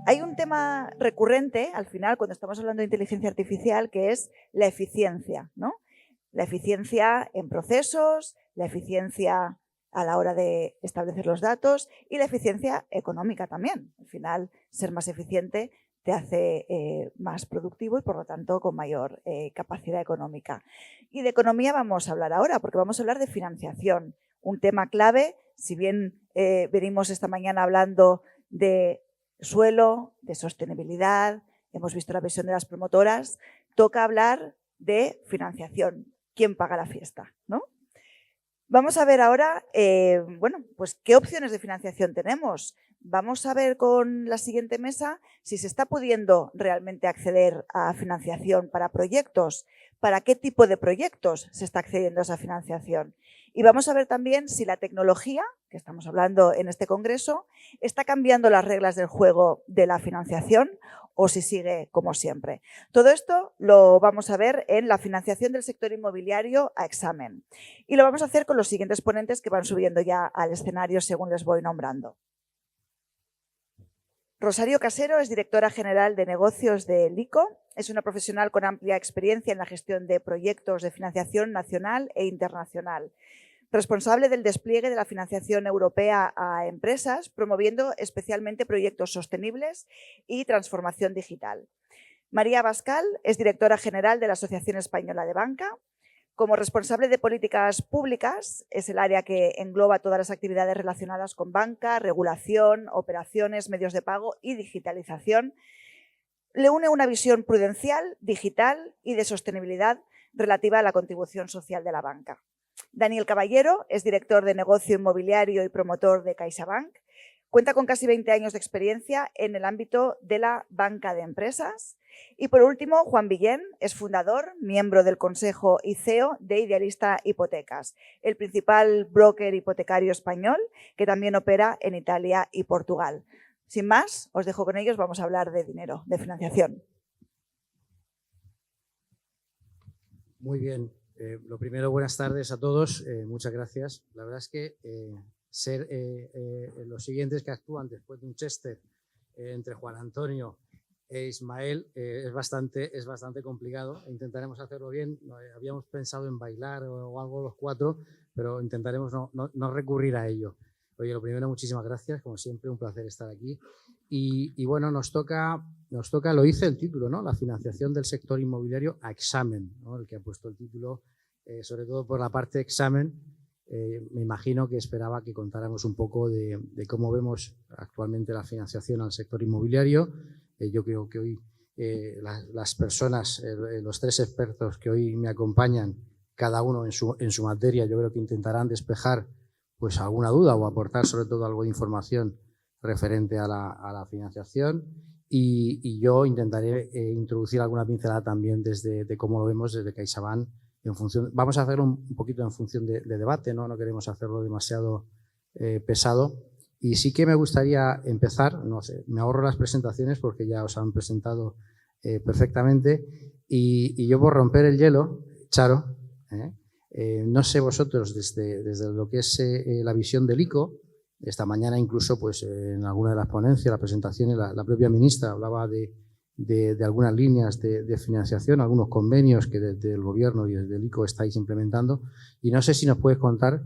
Hay un tema recurrente, al final, cuando estamos hablando de inteligencia artificial, que es la eficiencia, ¿no? La eficiencia en procesos, la eficiencia a la hora de establecer los datos y la eficiencia económica también. Al final, ser más eficiente te hace más productivo y, por lo tanto, con mayor capacidad económica. Y de economía vamos a hablar ahora, porque vamos a hablar de financiación, un tema clave. Si bien venimos esta mañana hablando de suelo, de sostenibilidad, hemos visto la visión de las promotoras, toca hablar de financiación. ¿Quién paga la fiesta, ¿no? Vamos a ver ahora, bueno, pues qué opciones de financiación tenemos. Vamos a ver con la siguiente mesa si se está pudiendo realmente acceder a financiación para proyectos, para qué tipo de proyectos se está accediendo a esa financiación. Y vamos a ver también si la tecnología, que estamos hablando en este congreso, está cambiando las reglas del juego de la financiación o si sigue como siempre. Todo esto lo vamos a ver en la financiación del sector inmobiliario a examen. Y lo vamos a hacer con los siguientes ponentes que van subiendo ya al escenario según les voy nombrando. Rosario Casero es directora general de negocios de ICO. Es una profesional con amplia experiencia en la gestión de proyectos de financiación nacional e internacional. Responsable del despliegue de la financiación europea a empresas, promoviendo especialmente proyectos sostenibles y transformación digital. María Abascal es directora general de la Asociación Española de Banca. Como responsable de políticas públicas, es el área que engloba todas las actividades relacionadas con banca, regulación, operaciones, medios de pago y digitalización. Le une una visión prudencial, digital y de sostenibilidad relativa a la contribución social de la banca. Daniel Caballero es director de negocio inmobiliario y promotor de CaixaBank. Cuenta con casi 20 años de experiencia en el ámbito de la banca de empresas. Y por último, Juan Villén es fundador, miembro del Consejo y CEO de Idealista Hipotecas, el principal broker hipotecario español que también opera en Italia y Portugal. Sin más, os dejo con ellos, vamos a hablar de dinero, de financiación. Muy bien. Lo primero, buenas tardes a todos. Muchas gracias. La verdad es que ser los siguientes que actúan después de un Chester entre Juan Antonio e Ismael es bastante complicado. Intentaremos hacerlo bien. Habíamos pensado en bailar o algo los cuatro, pero intentaremos no recurrir a ello. Oye, lo primero, muchísimas gracias. Como siempre, un placer estar aquí. Y bueno, nos toca, lo dice el título, ¿no? La financiación del sector inmobiliario a examen, ¿no? El que ha puesto el título, sobre todo por la parte examen. Me imagino que esperaba que contáramos un poco de cómo vemos actualmente la financiación al sector inmobiliario. Yo creo que hoy las personas, los tres expertos que hoy me acompañan, cada uno en su materia, yo creo que intentarán despejar pues alguna duda o aportar sobre todo algo de información referente a la financiación y yo intentaré introducir alguna pincelada también de cómo lo vemos desde CaixaBank. Vamos a hacerlo un poquito en función de debate, no queremos hacerlo demasiado pesado. Y sí que me gustaría empezar, no sé, me ahorro las presentaciones porque ya os han presentado perfectamente y yo por romper el hielo, Charo, no sé vosotros desde lo que es la visión del ICO. Esta mañana incluso pues en alguna de las ponencias, las presentaciones, la propia ministra hablaba de algunas líneas de financiación, algunos convenios que desde el gobierno y desde el ICO estáis implementando y no sé si nos puedes contar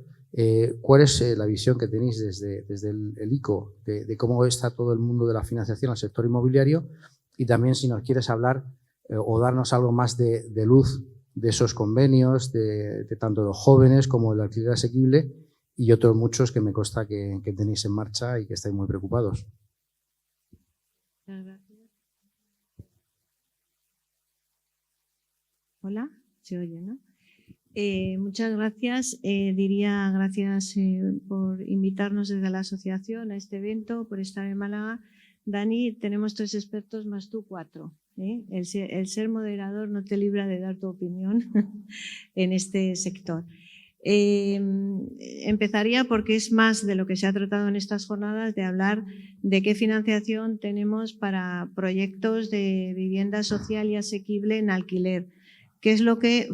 cuál es la visión que tenéis desde el ICO de cómo está todo el mundo de la financiación al sector inmobiliario y también si nos quieres hablar o darnos algo más de luz de esos convenios, de tanto los jóvenes como el alquiler asequible y otros muchos que me consta que tenéis en marcha y que estáis muy preocupados. Hola, se oye, ¿no? Muchas gracias. Diría gracias por invitarnos desde la asociación a este evento, por estar en Málaga. Dani, tenemos 3 expertos más tú 4. El ser moderador no te libra de dar tu opinión en este sector. Empezaría, porque es más de lo que se ha tratado en estas jornadas, de hablar de qué financiación tenemos para proyectos de vivienda social y asequible en alquiler, que es lo que,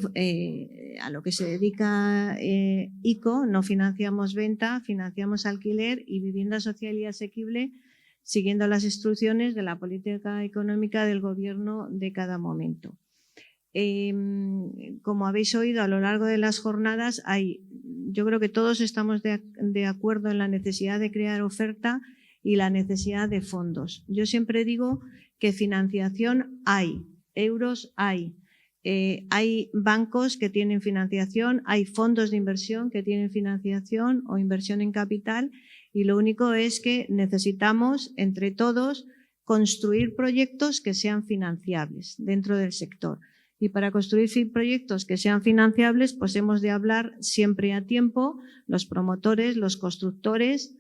a lo que se dedica ICO. No financiamos venta, financiamos alquiler y vivienda social y asequible siguiendo las instrucciones de la política económica del gobierno de cada momento. Como habéis oído a lo largo de las jornadas, yo creo que todos estamos de acuerdo en la necesidad de crear oferta y la necesidad de fondos. Yo siempre digo que financiación hay, euros hay bancos que tienen financiación, hay fondos de inversión que tienen financiación o inversión en capital, y lo único es que necesitamos entre todos construir proyectos que sean financiables dentro del sector. Y para construir proyectos que sean financiables, pues hemos de hablar siempre a tiempo, los promotores, los constructores,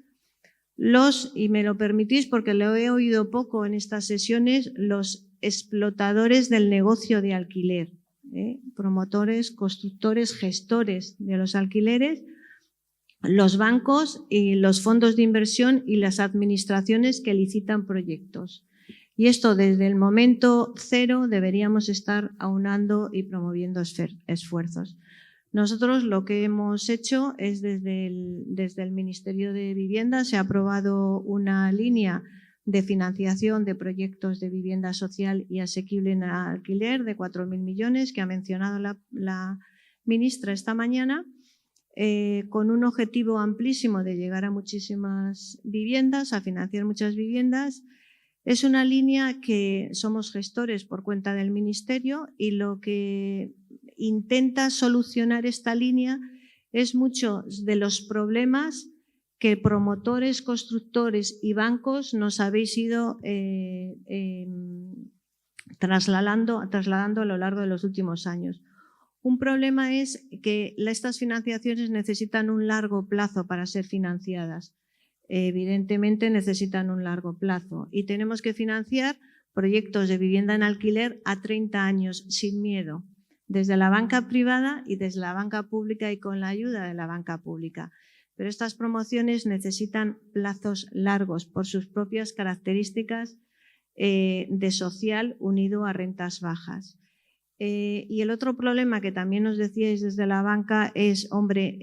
y me lo permitís porque lo he oído poco en estas sesiones, los explotadores del negocio de alquiler, promotores, constructores, gestores de los alquileres, los bancos y los fondos de inversión y las administraciones que licitan proyectos. Y esto desde el momento cero deberíamos estar aunando y promoviendo esfuerzos. Nosotros lo que hemos hecho es desde el Ministerio de Vivienda se ha aprobado una línea de financiación de proyectos de vivienda social y asequible en alquiler de 4.000 millones que ha mencionado la ministra esta mañana, con un objetivo amplísimo de llegar a muchísimas viviendas, a financiar muchas viviendas. Es una línea que somos gestores por cuenta del Ministerio y lo que intenta solucionar esta línea es muchos de los problemas que promotores, constructores y bancos nos habéis ido trasladando a lo largo de los últimos años. Un problema es que estas financiaciones necesitan un largo plazo para ser financiadas. Evidentemente necesitan un largo plazo y tenemos que financiar proyectos de vivienda en alquiler a 30 años sin miedo, desde la banca privada y desde la banca pública y con la ayuda de la banca pública. Pero estas promociones necesitan plazos largos por sus propias características de social unido a rentas bajas. Y el otro problema que también nos decíais desde la banca es, hombre,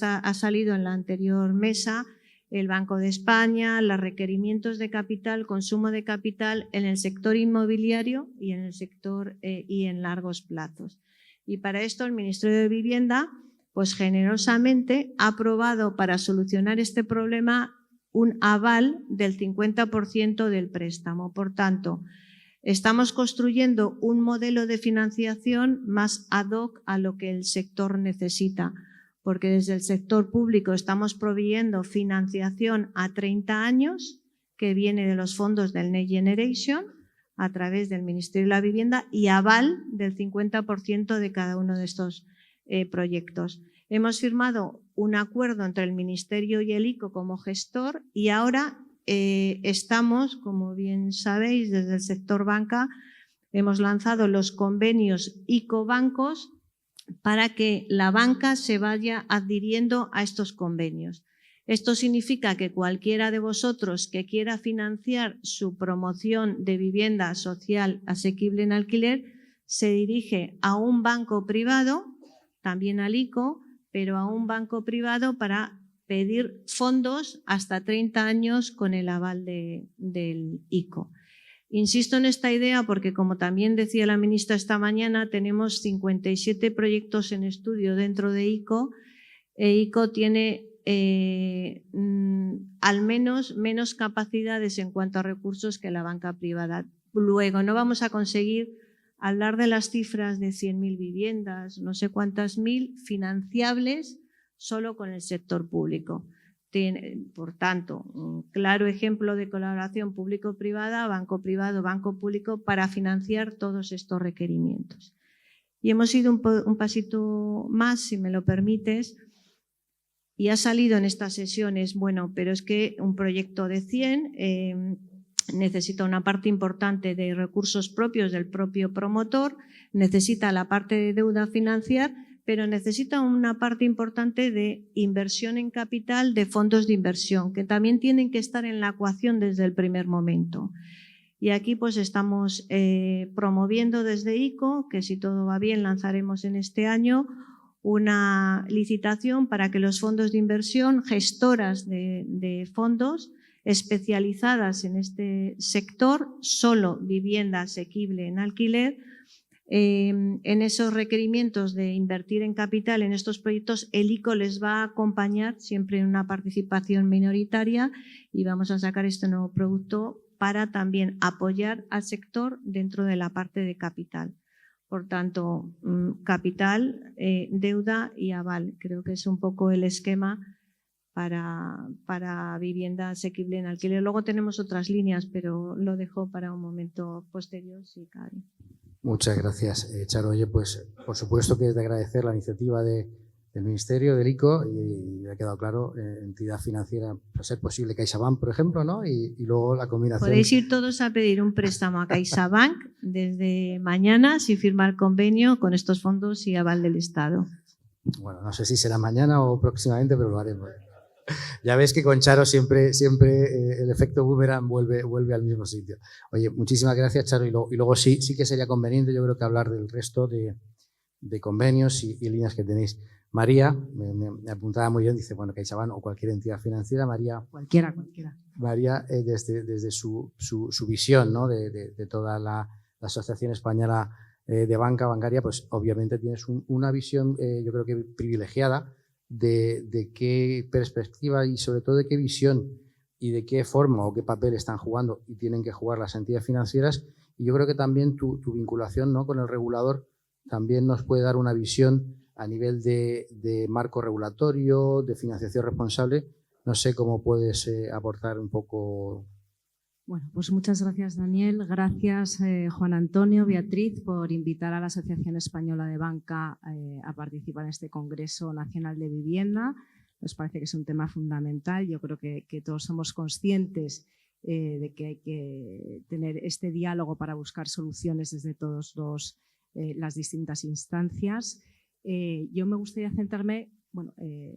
ha salido en la anterior mesa, el Banco de España, los requerimientos de capital, consumo de capital en el sector inmobiliario y en el sector y en largos plazos. Y para esto el Ministerio de Vivienda, pues generosamente ha aprobado para solucionar este problema un aval del 50% del préstamo. Por tanto, estamos construyendo un modelo de financiación más ad hoc a lo que el sector necesita, porque desde el sector público estamos proveyendo financiación a 30 años que viene de los fondos del Next Generation a través del Ministerio de la Vivienda y aval del 50% de cada uno de estos proyectos. Hemos firmado un acuerdo entre el Ministerio y el ICO como gestor y ahora estamos, como bien sabéis, desde el sector banca, hemos lanzado los convenios ICO-bancos para que la banca se vaya adhiriendo a estos convenios. Esto significa que cualquiera de vosotros que quiera financiar su promoción de vivienda social asequible en alquiler se dirige a un banco privado, también al ICO, pero a un banco privado para pedir fondos hasta 30 años con el aval del ICO. Insisto en esta idea porque, como también decía la ministra esta mañana, tenemos 57 proyectos en estudio dentro de ICO. ICO tiene al menos capacidades en cuanto a recursos que la banca privada. Luego, no vamos a conseguir hablar de las cifras de 100.000 viviendas, no sé cuántas mil financiables solo con el sector público. Por tanto, un claro ejemplo de colaboración público-privada, banco privado, banco público, para financiar todos estos requerimientos. Y hemos ido un pasito más, si me lo permites, y ha salido en estas sesiones, bueno, pero es que un proyecto de 100 necesita una parte importante de recursos propios del propio promotor, necesita la parte de deuda financiar, pero necesita una parte importante de inversión en capital de fondos de inversión, que también tienen que estar en la ecuación desde el primer momento. Y aquí pues estamos promoviendo desde ICO, que si todo va bien lanzaremos en este año, una licitación para que los fondos de inversión, gestoras de fondos especializadas en este sector, solo vivienda asequible en alquiler, en esos requerimientos de invertir en capital en estos proyectos, el ICO les va a acompañar siempre en una participación minoritaria y vamos a sacar este nuevo producto para también apoyar al sector dentro de la parte de capital. Por tanto, capital, deuda y aval. Creo que es un poco el esquema para vivienda asequible en alquiler. Luego tenemos otras líneas, pero lo dejo para un momento posterior, si cabe. Muchas gracias, Charo. Oye, pues por supuesto que es de agradecer la iniciativa del Ministerio, del ICO, y ha quedado claro, entidad financiera, a ser posible CaixaBank, por ejemplo, ¿no? Y luego la combinación. Podéis ir todos a pedir un préstamo a CaixaBank desde mañana si firma el convenio con estos fondos y aval del Estado. Bueno, no sé si será mañana o próximamente, pero lo haremos. Ya ves que con Charo siempre el efecto boomerang vuelve al mismo sitio. Oye, muchísimas gracias, Charo. Y luego sí que sería conveniente, yo creo que hablar del resto de convenios y líneas que tenéis. María, me apuntaba muy bien, dice, bueno, CaixaBank o cualquier entidad financiera. María. Cualquiera. María, desde su visión, ¿no? de toda la Asociación Española de Bancaria, pues obviamente tienes una visión, yo creo que privilegiada, de qué perspectiva y sobre todo de qué visión y de qué forma o qué papel están jugando y tienen que jugar las entidades financieras. Y yo creo que también tu vinculación, ¿no? con el regulador también nos puede dar una visión a nivel de marco regulatorio, de financiación responsable. No sé cómo puedes aportar un poco. Bueno, pues muchas gracias, Daniel. Gracias, Juan Antonio, Beatriz, por invitar a la Asociación Española de Banca a participar en este Congreso Nacional de Vivienda. Nos parece que es un tema fundamental. Yo creo que todos somos conscientes de que hay que tener este diálogo para buscar soluciones desde todas las distintas instancias. Yo me gustaría centrarme. Bueno,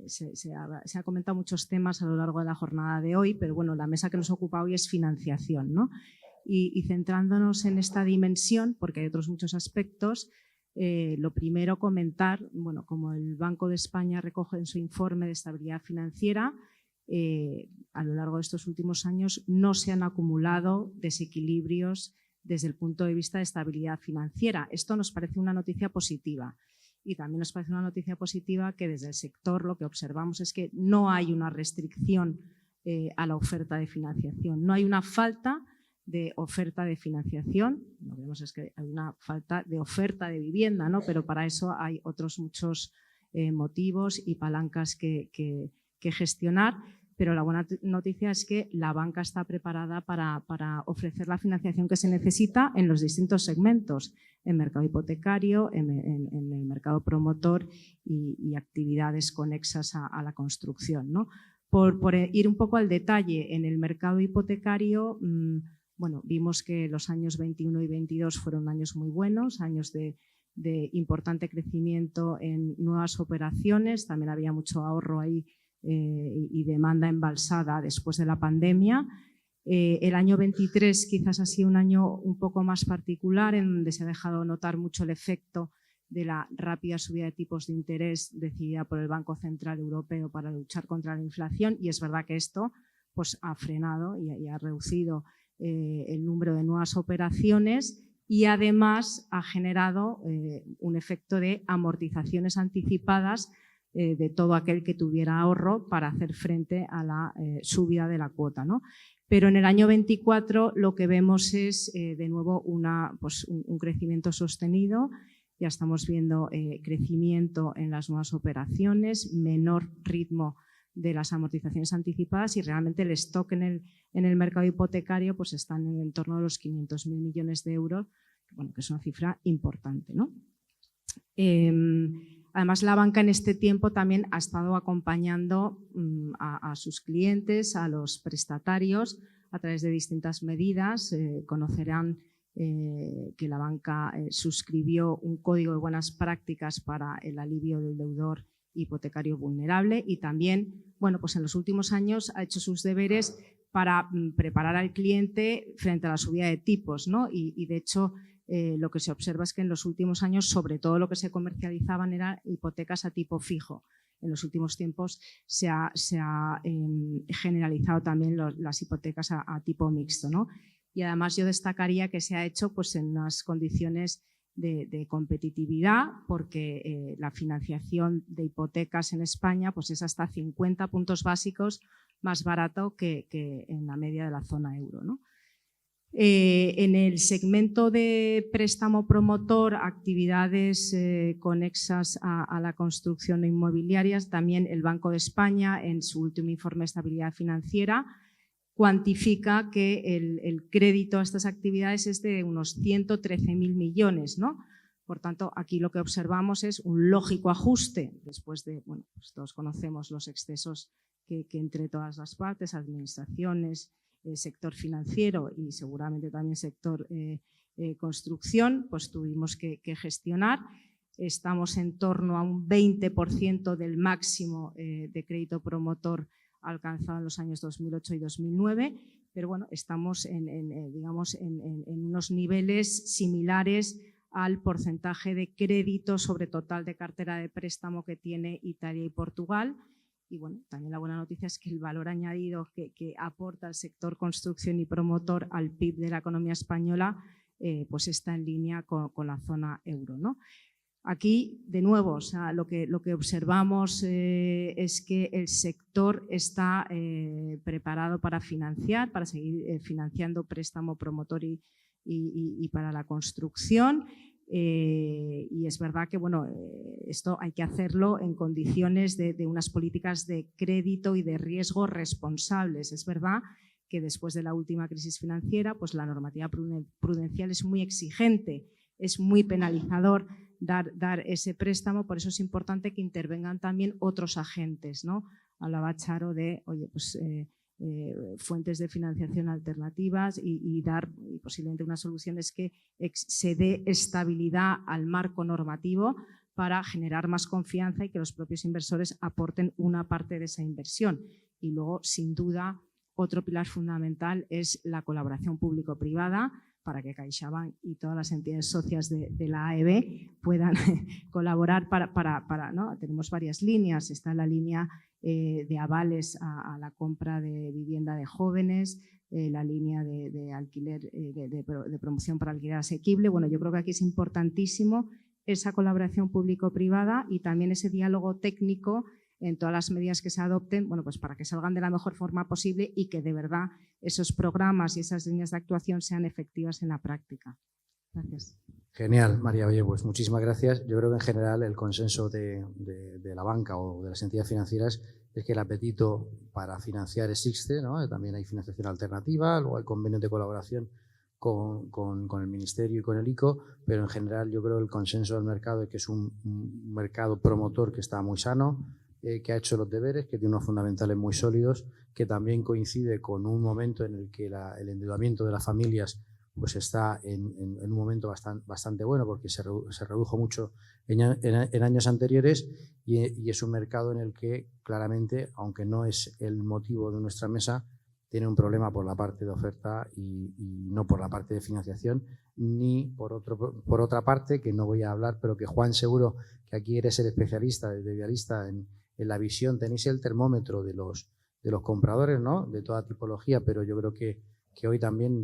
se ha comentado muchos temas a lo largo de la jornada de hoy, pero bueno, la mesa que nos ocupa hoy es financiación, ¿no? Y centrándonos en esta dimensión, porque hay otros muchos aspectos, lo primero comentar, bueno, como el Banco de España recoge en su informe de estabilidad financiera, a lo largo de estos últimos años no se han acumulado desequilibrios desde el punto de vista de estabilidad financiera. Esto nos parece una noticia positiva. Y también nos parece una noticia positiva que desde el sector lo que observamos es que no hay una restricción a la oferta de financiación, no hay una falta de oferta de financiación, lo que vemos es que hay una falta de oferta de vivienda, ¿no? Pero para eso hay otros muchos motivos y palancas que gestionar. Pero la buena noticia es que la banca está preparada para ofrecer la financiación que se necesita en los distintos segmentos, en mercado hipotecario, en el mercado promotor y actividades conexas a la construcción, ¿no? Por ir un poco al detalle, en el mercado hipotecario, bueno, vimos que los años 21 y 22 fueron años muy buenos, años de importante crecimiento en nuevas operaciones, también había mucho ahorro ahí y demanda embalsada después de la pandemia. El año 23 quizás ha sido un año un poco más particular en donde se ha dejado notar mucho el efecto de la rápida subida de tipos de interés decidida por el Banco Central Europeo para luchar contra la inflación, y es verdad que esto pues, ha frenado y ha reducido el número de nuevas operaciones y además ha generado un efecto de amortizaciones anticipadas de todo aquel que tuviera ahorro para hacer frente a la subida de la cuota, ¿no? Pero en el año 24 lo que vemos es de nuevo un crecimiento sostenido. Ya estamos viendo crecimiento en las nuevas operaciones, menor ritmo de las amortizaciones anticipadas y realmente el stock en el mercado hipotecario pues está en el entorno de los 500.000 millones de euros, bueno, que es una cifra importante, ¿no? Además, la banca en este tiempo también ha estado acompañando a sus clientes, a los prestatarios, a través de distintas medidas. Conocerán que la banca suscribió un código de buenas prácticas para el alivio del deudor hipotecario vulnerable y también, bueno, pues en los últimos años ha hecho sus deberes para preparar al cliente frente a la subida de tipos, ¿no? Y de hecho, lo que se observa es que en los últimos años, sobre todo lo que se comercializaban eran hipotecas a tipo fijo. En los últimos tiempos se ha generalizado también las hipotecas a tipo mixto, ¿no? Y además yo destacaría que se ha hecho pues, en unas condiciones de competitividad, porque la financiación de hipotecas en España pues, es hasta 50 puntos básicos más barato que en la media de la zona euro, ¿no? En el segmento de préstamo promotor, actividades conexas a la construcción inmobiliaria, también el Banco de España, en su último informe de estabilidad financiera, cuantifica que el crédito a estas actividades es de unos 113.000 millones, ¿no? Por tanto, aquí lo que observamos es un lógico ajuste, después de, bueno, pues todos conocemos los excesos que entre todas las partes, administraciones, sector financiero y seguramente también sector construcción, pues tuvimos que gestionar. Estamos en torno a un 20% del máximo de crédito promotor alcanzado en los años 2008 y 2009, pero bueno, estamos digamos, en unos niveles similares al porcentaje de crédito sobre total de cartera de préstamo que tiene Italia y Portugal. Y bueno, también la buena noticia es que el valor añadido que aporta el sector construcción y promotor al PIB de la economía española pues está en línea con la zona euro, ¿no? Aquí, de nuevo, o sea, lo que observamos es que el sector está preparado para financiar, para seguir financiando préstamo promotor y para la construcción. Y es verdad que bueno, esto hay que hacerlo en condiciones de unas políticas de crédito y de riesgo responsables. Es verdad que después de la última crisis financiera, pues la normativa prudencial es muy exigente, es muy penalizador dar ese préstamo, por eso es importante que intervengan también otros agentes, ¿no? Hablaba Charo de, oye, pues fuentes de financiación alternativas y dar y posiblemente una solución es que se dé estabilidad al marco normativo para generar más confianza y que los propios inversores aporten una parte de esa inversión. Y luego, sin duda, otro pilar fundamental es la colaboración público-privada para que CaixaBank y todas las entidades socias de la AEB puedan colaborar para ¿no? Tenemos varias líneas, está la línea de avales a la compra de vivienda de jóvenes, la línea de alquiler, de promoción para alquiler asequible. Bueno, yo creo que aquí es importantísimo esa colaboración público-privada y también ese diálogo técnico en todas las medidas que se adopten, bueno, pues para que salgan de la mejor forma posible y que de verdad esos programas y esas líneas de actuación sean efectivas en la práctica. Gracias. Genial, María. Oye, pues muchísimas gracias. Yo creo que en general el consenso de la banca o de las entidades financieras es que el apetito para financiar existe, ¿no? También hay financiación alternativa, luego hay convenios de colaboración con el Ministerio y con el ICO, pero en general yo creo que el consenso del mercado es que es un mercado promotor que está muy sano, que ha hecho los deberes, que tiene unos fundamentales muy sólidos, que también coincide con un momento en el que el endeudamiento de las familias pues está en un momento bastante bueno porque se redujo mucho en años anteriores y es un mercado en el que claramente, aunque no es el motivo de nuestra mesa, tiene un problema por la parte de oferta y no por la parte de financiación, ni por otra parte, que no voy a hablar, pero que Juan seguro que aquí eres el especialista, el idealista en la visión, tenéis el termómetro de los compradores, ¿no? De toda tipología, pero yo creo que hoy también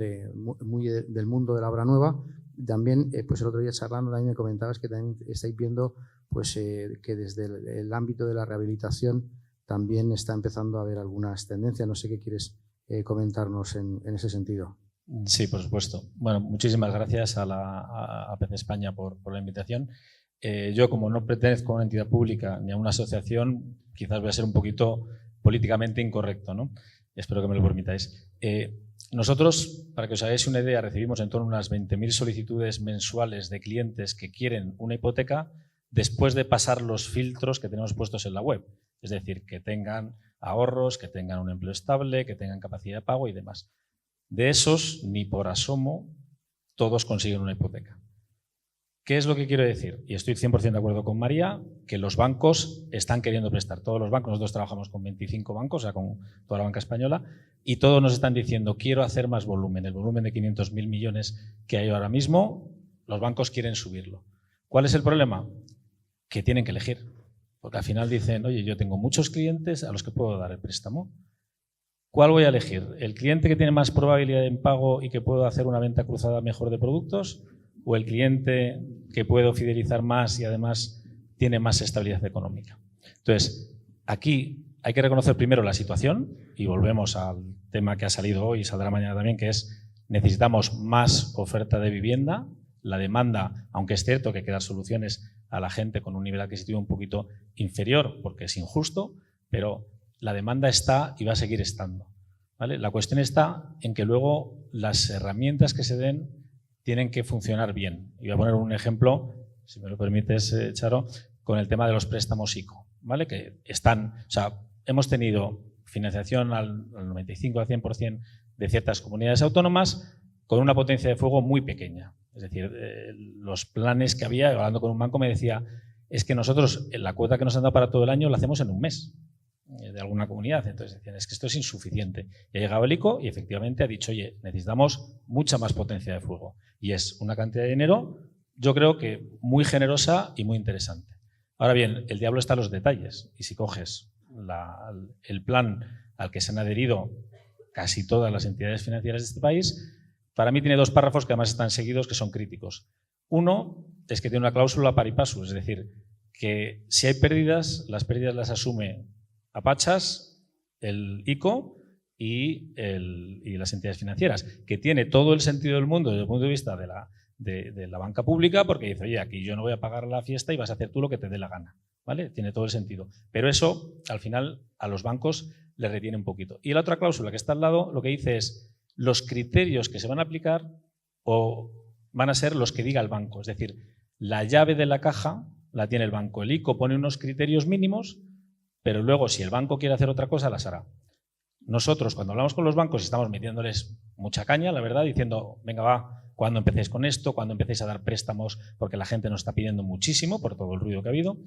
muy del mundo de la obra nueva, también pues el otro día charlando también me comentabas que también estáis viendo pues que desde el ámbito de la rehabilitación también está empezando a haber algunas tendencias. No sé qué quieres comentarnos en ese sentido. Sí, por supuesto. Bueno, muchísimas gracias a PC España por la invitación. Yo, como no pertenezco a una entidad pública ni a una asociación, quizás voy a ser un poquito políticamente incorrecto, ¿no? Espero que me lo permitáis. Nosotros, para que os hagáis una idea, recibimos en torno a unas 20.000 solicitudes mensuales de clientes que quieren una hipoteca después de pasar los filtros que tenemos puestos en la web. Es decir, que tengan ahorros, que tengan un empleo estable, que tengan capacidad de pago y demás. De esos, ni por asomo todos consiguen una hipoteca. ¿Qué es lo que quiero decir? Y estoy 100% de acuerdo con María, que los bancos están queriendo prestar. Todos los bancos, nosotros trabajamos con 25 bancos, o sea, con toda la banca española, y todos nos están diciendo, quiero hacer más volumen. El volumen de 500.000 millones que hay ahora mismo, los bancos quieren subirlo. ¿Cuál es el problema? Que tienen que elegir. Porque al final dicen, oye, yo tengo muchos clientes a los que puedo dar el préstamo. ¿Cuál voy a elegir? ¿El cliente que tiene más probabilidad de impago y que puedo hacer una venta cruzada mejor de productos? ¿O el cliente que puedo fidelizar más y además tiene más estabilidad económica? Entonces, aquí hay que reconocer primero la situación y volvemos al tema que ha salido hoy y saldrá mañana también, que es necesitamos más oferta de vivienda. La demanda, aunque es cierto que hay que dar soluciones a la gente con un nivel adquisitivo un poquito inferior porque es injusto, pero la demanda está y va a seguir estando, ¿vale? La cuestión está en que luego las herramientas que se den tienen que funcionar bien. Y voy a poner un ejemplo, si me lo permites, Charo, con el tema de los préstamos ICO, ¿vale? Que están, o sea, hemos tenido financiación al 95 al 100% de ciertas comunidades autónomas con una potencia de fuego muy pequeña. Es decir, los planes que había, hablando con un banco, me decía, es que nosotros la cuota que nos han dado para todo el año la hacemos en un mes de alguna comunidad. Entonces decían, es que esto es insuficiente. Y ha llegado el ICO y efectivamente ha dicho, oye, necesitamos mucha más potencia de fuego. Y es una cantidad de dinero, yo creo que muy generosa y muy interesante. Ahora bien, el diablo está en los detalles. Y si coges el plan al que se han adherido casi todas las entidades financieras de este país, para mí tiene dos párrafos que además están seguidos que son críticos. Uno es que tiene una cláusula pari passu, es decir, que si hay pérdidas, las pérdidas las asume Apachas, el ICO y las entidades financieras, que tiene todo el sentido del mundo desde el punto de vista de la banca pública, porque dice, oye, aquí yo no voy a pagar la fiesta y vas a hacer tú lo que te dé la gana, ¿vale? Tiene todo el sentido. Pero eso, al final, a los bancos les retiene un poquito. Y la otra cláusula que está al lado, lo que dice es, los criterios que se van a aplicar o van a ser los que diga el banco. Es decir, la llave de la caja la tiene el banco. El ICO pone unos criterios mínimos, pero luego, si el banco quiere hacer otra cosa, las hará. Nosotros, cuando hablamos con los bancos, estamos metiéndoles mucha caña, la verdad, diciendo, venga, va, cuando empecéis con esto, cuando empecéis a dar préstamos, porque la gente nos está pidiendo muchísimo por todo el ruido que ha habido.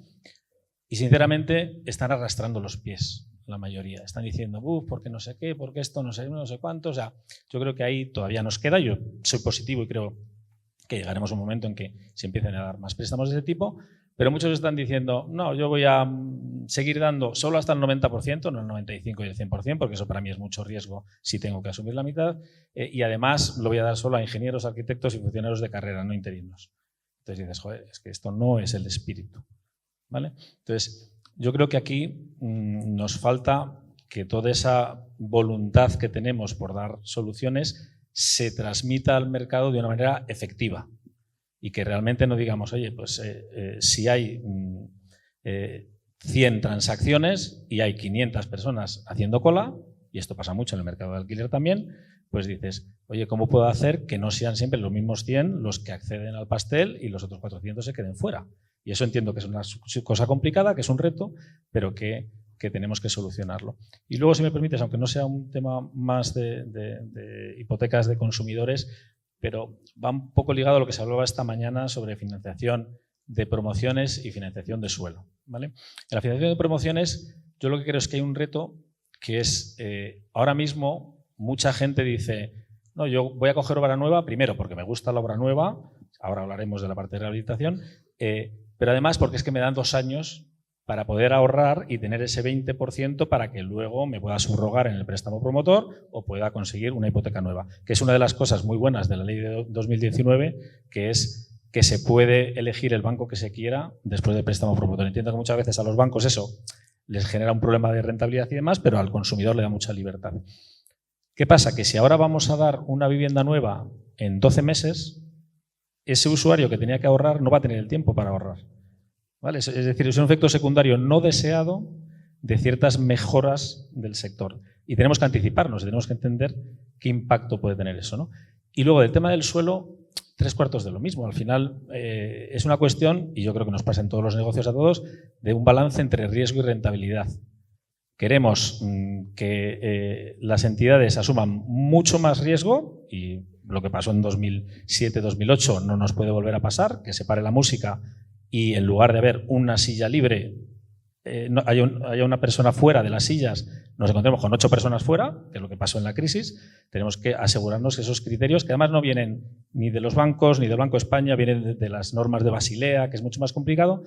Y, sinceramente, están arrastrando los pies, la mayoría. Están diciendo, porque no sé qué, porque esto no sé cuánto. O sea, yo creo que ahí todavía nos queda. Yo soy positivo y creo que llegaremos a un momento en que se empiecen a dar más préstamos de ese tipo. Pero muchos están diciendo, no, yo voy a seguir dando solo hasta el 90%, no el 95% y el 100%, porque eso para mí es mucho riesgo si tengo que asumir la mitad. Y además lo voy a dar solo a ingenieros, arquitectos y funcionarios de carrera, no interinos. Entonces dices, joder, es que esto no es el espíritu, ¿vale? Entonces, yo creo que aquí nos falta que toda esa voluntad que tenemos por dar soluciones se transmita al mercado de una manera efectiva. Y que realmente no digamos, oye, pues si hay 100 transacciones y hay 500 personas haciendo cola, y esto pasa mucho en el mercado de alquiler también, pues dices, oye, ¿cómo puedo hacer que no sean siempre los mismos 100 los que acceden al pastel y los otros 400 se queden fuera? Y eso entiendo que es una cosa complicada, que es un reto, pero que tenemos que solucionarlo. Y luego, si me permites, aunque no sea un tema más de hipotecas de consumidores, pero va un poco ligado a lo que se hablaba esta mañana sobre financiación de promociones y financiación de suelo, ¿vale? En la financiación de promociones, yo lo que creo es que hay un reto que es, ahora mismo, mucha gente dice, no, yo voy a coger obra nueva, primero porque me gusta la obra nueva, ahora hablaremos de la parte de rehabilitación, pero además porque es que me dan 2 años para poder ahorrar y tener ese 20% para que luego me pueda subrogar en el préstamo promotor o pueda conseguir una hipoteca nueva, que es una de las cosas muy buenas de la ley de 2019, que es que se puede elegir el banco que se quiera después del préstamo promotor. Entiendo que muchas veces a los bancos eso les genera un problema de rentabilidad y demás, pero al consumidor le da mucha libertad. ¿Qué pasa? Que si ahora vamos a dar una vivienda nueva en 12 meses, ese usuario que tenía que ahorrar no va a tener el tiempo para ahorrar, ¿vale? Es decir, es un efecto secundario no deseado de ciertas mejoras del sector. Y tenemos que anticiparnos, tenemos que entender qué impacto puede tener eso, ¿no? Y luego, del tema del suelo, 3/4 de lo mismo. Al final es una cuestión, y yo creo que nos pasa en todos los negocios a todos, de un balance entre riesgo y rentabilidad. Queremos que las entidades asuman mucho más riesgo y lo que pasó en 2007-2008 no nos puede volver a pasar, que se pare la música y en lugar de haber una silla libre, haya una persona fuera de las sillas, nos encontremos con 8 personas fuera, que es lo que pasó en la crisis. Tenemos que asegurarnos que esos criterios, que además no vienen ni de los bancos ni del Banco de España, vienen de las normas de Basilea, que es mucho más complicado,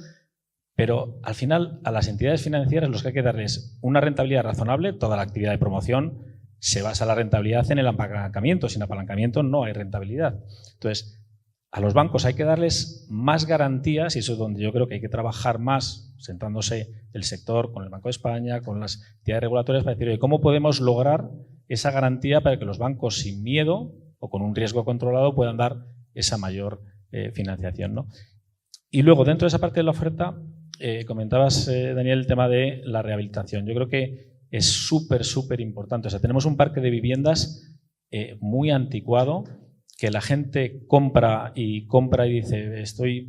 pero al final a las entidades financieras los que hay que darles una rentabilidad razonable. Toda la actividad de promoción se basa en la rentabilidad en el apalancamiento. Sin apalancamiento no hay rentabilidad. Entonces, a los bancos hay que darles más garantías, y eso es donde yo creo que hay que trabajar más, sentándose el sector con el Banco de España, con las entidades regulatorias, para decir, oye, ¿cómo podemos lograr esa garantía para que los bancos sin miedo o con un riesgo controlado puedan dar esa mayor financiación, ¿no? Y luego, dentro de esa parte de la oferta, comentabas, Daniel, el tema de la rehabilitación. Yo creo que es súper importante. O sea, tenemos un parque de viviendas muy anticuado, que la gente compra y dice, estoy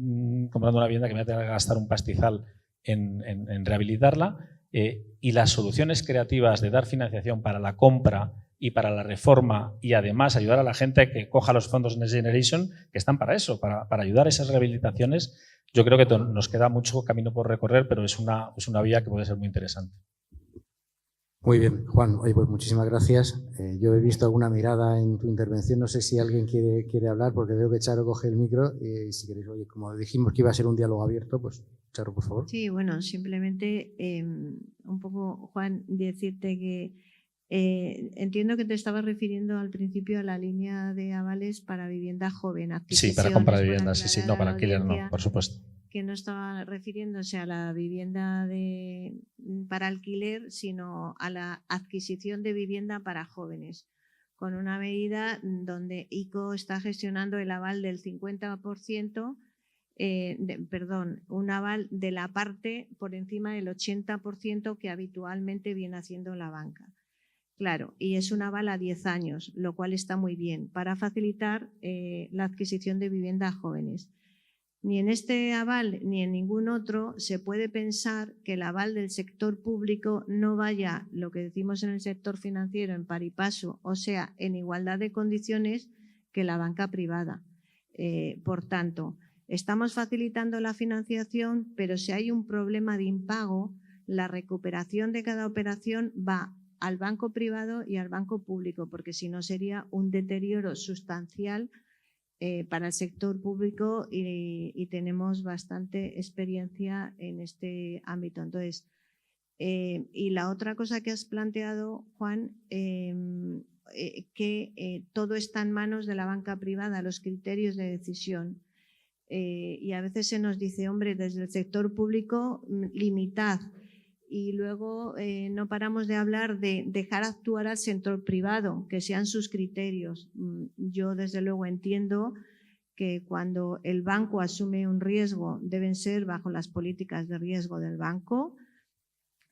comprando una vivienda que me voy a tener que gastar un pastizal en rehabilitarla, y las soluciones creativas de dar financiación para la compra y para la reforma, y además ayudar a la gente a que coja los fondos Next Generation, que están para eso, para ayudar a esas rehabilitaciones. Yo creo que nos queda mucho camino por recorrer, pero es una vía que puede ser muy interesante. Muy bien, Juan. Oye, pues muchísimas gracias. Yo he visto alguna mirada en tu intervención. No sé si alguien quiere hablar, porque veo que Charo coge el micro. Y si queréis, oye, como dijimos que iba a ser un diálogo abierto, pues Charo, por favor. Sí, bueno, simplemente un poco, Juan, decirte que entiendo que te estabas refiriendo al principio a la línea de avales para vivienda joven. Sí, para compra de vivienda, sí, no, para alquiler no, por supuesto. Que no estaba refiriéndose a la vivienda para alquiler, sino a la adquisición de vivienda para jóvenes, con una medida donde ICO está gestionando el aval del 50%, un aval de la parte por encima del 80% que habitualmente viene haciendo la banca. Claro, y es un aval a 10 años, lo cual está muy bien, para facilitar la adquisición de vivienda a jóvenes. Ni en este aval ni en ningún otro se puede pensar que el aval del sector público no vaya, lo que decimos en el sector financiero, en par y paso, o sea, en igualdad de condiciones que la banca privada. Por tanto, estamos facilitando la financiación, pero si hay un problema de impago, la recuperación de cada operación va al banco privado y al banco público, porque si no sería un deterioro sustancial para el sector público y tenemos bastante experiencia en este ámbito. Entonces, y la otra cosa que has planteado, Juan, que todo está en manos de la banca privada, los criterios de decisión. Y a veces se nos dice, hombre, desde el sector público, limitad. Y luego no paramos de hablar de dejar actuar al sector privado, que sean sus criterios. Yo desde luego entiendo que cuando el banco asume un riesgo deben ser bajo las políticas de riesgo del banco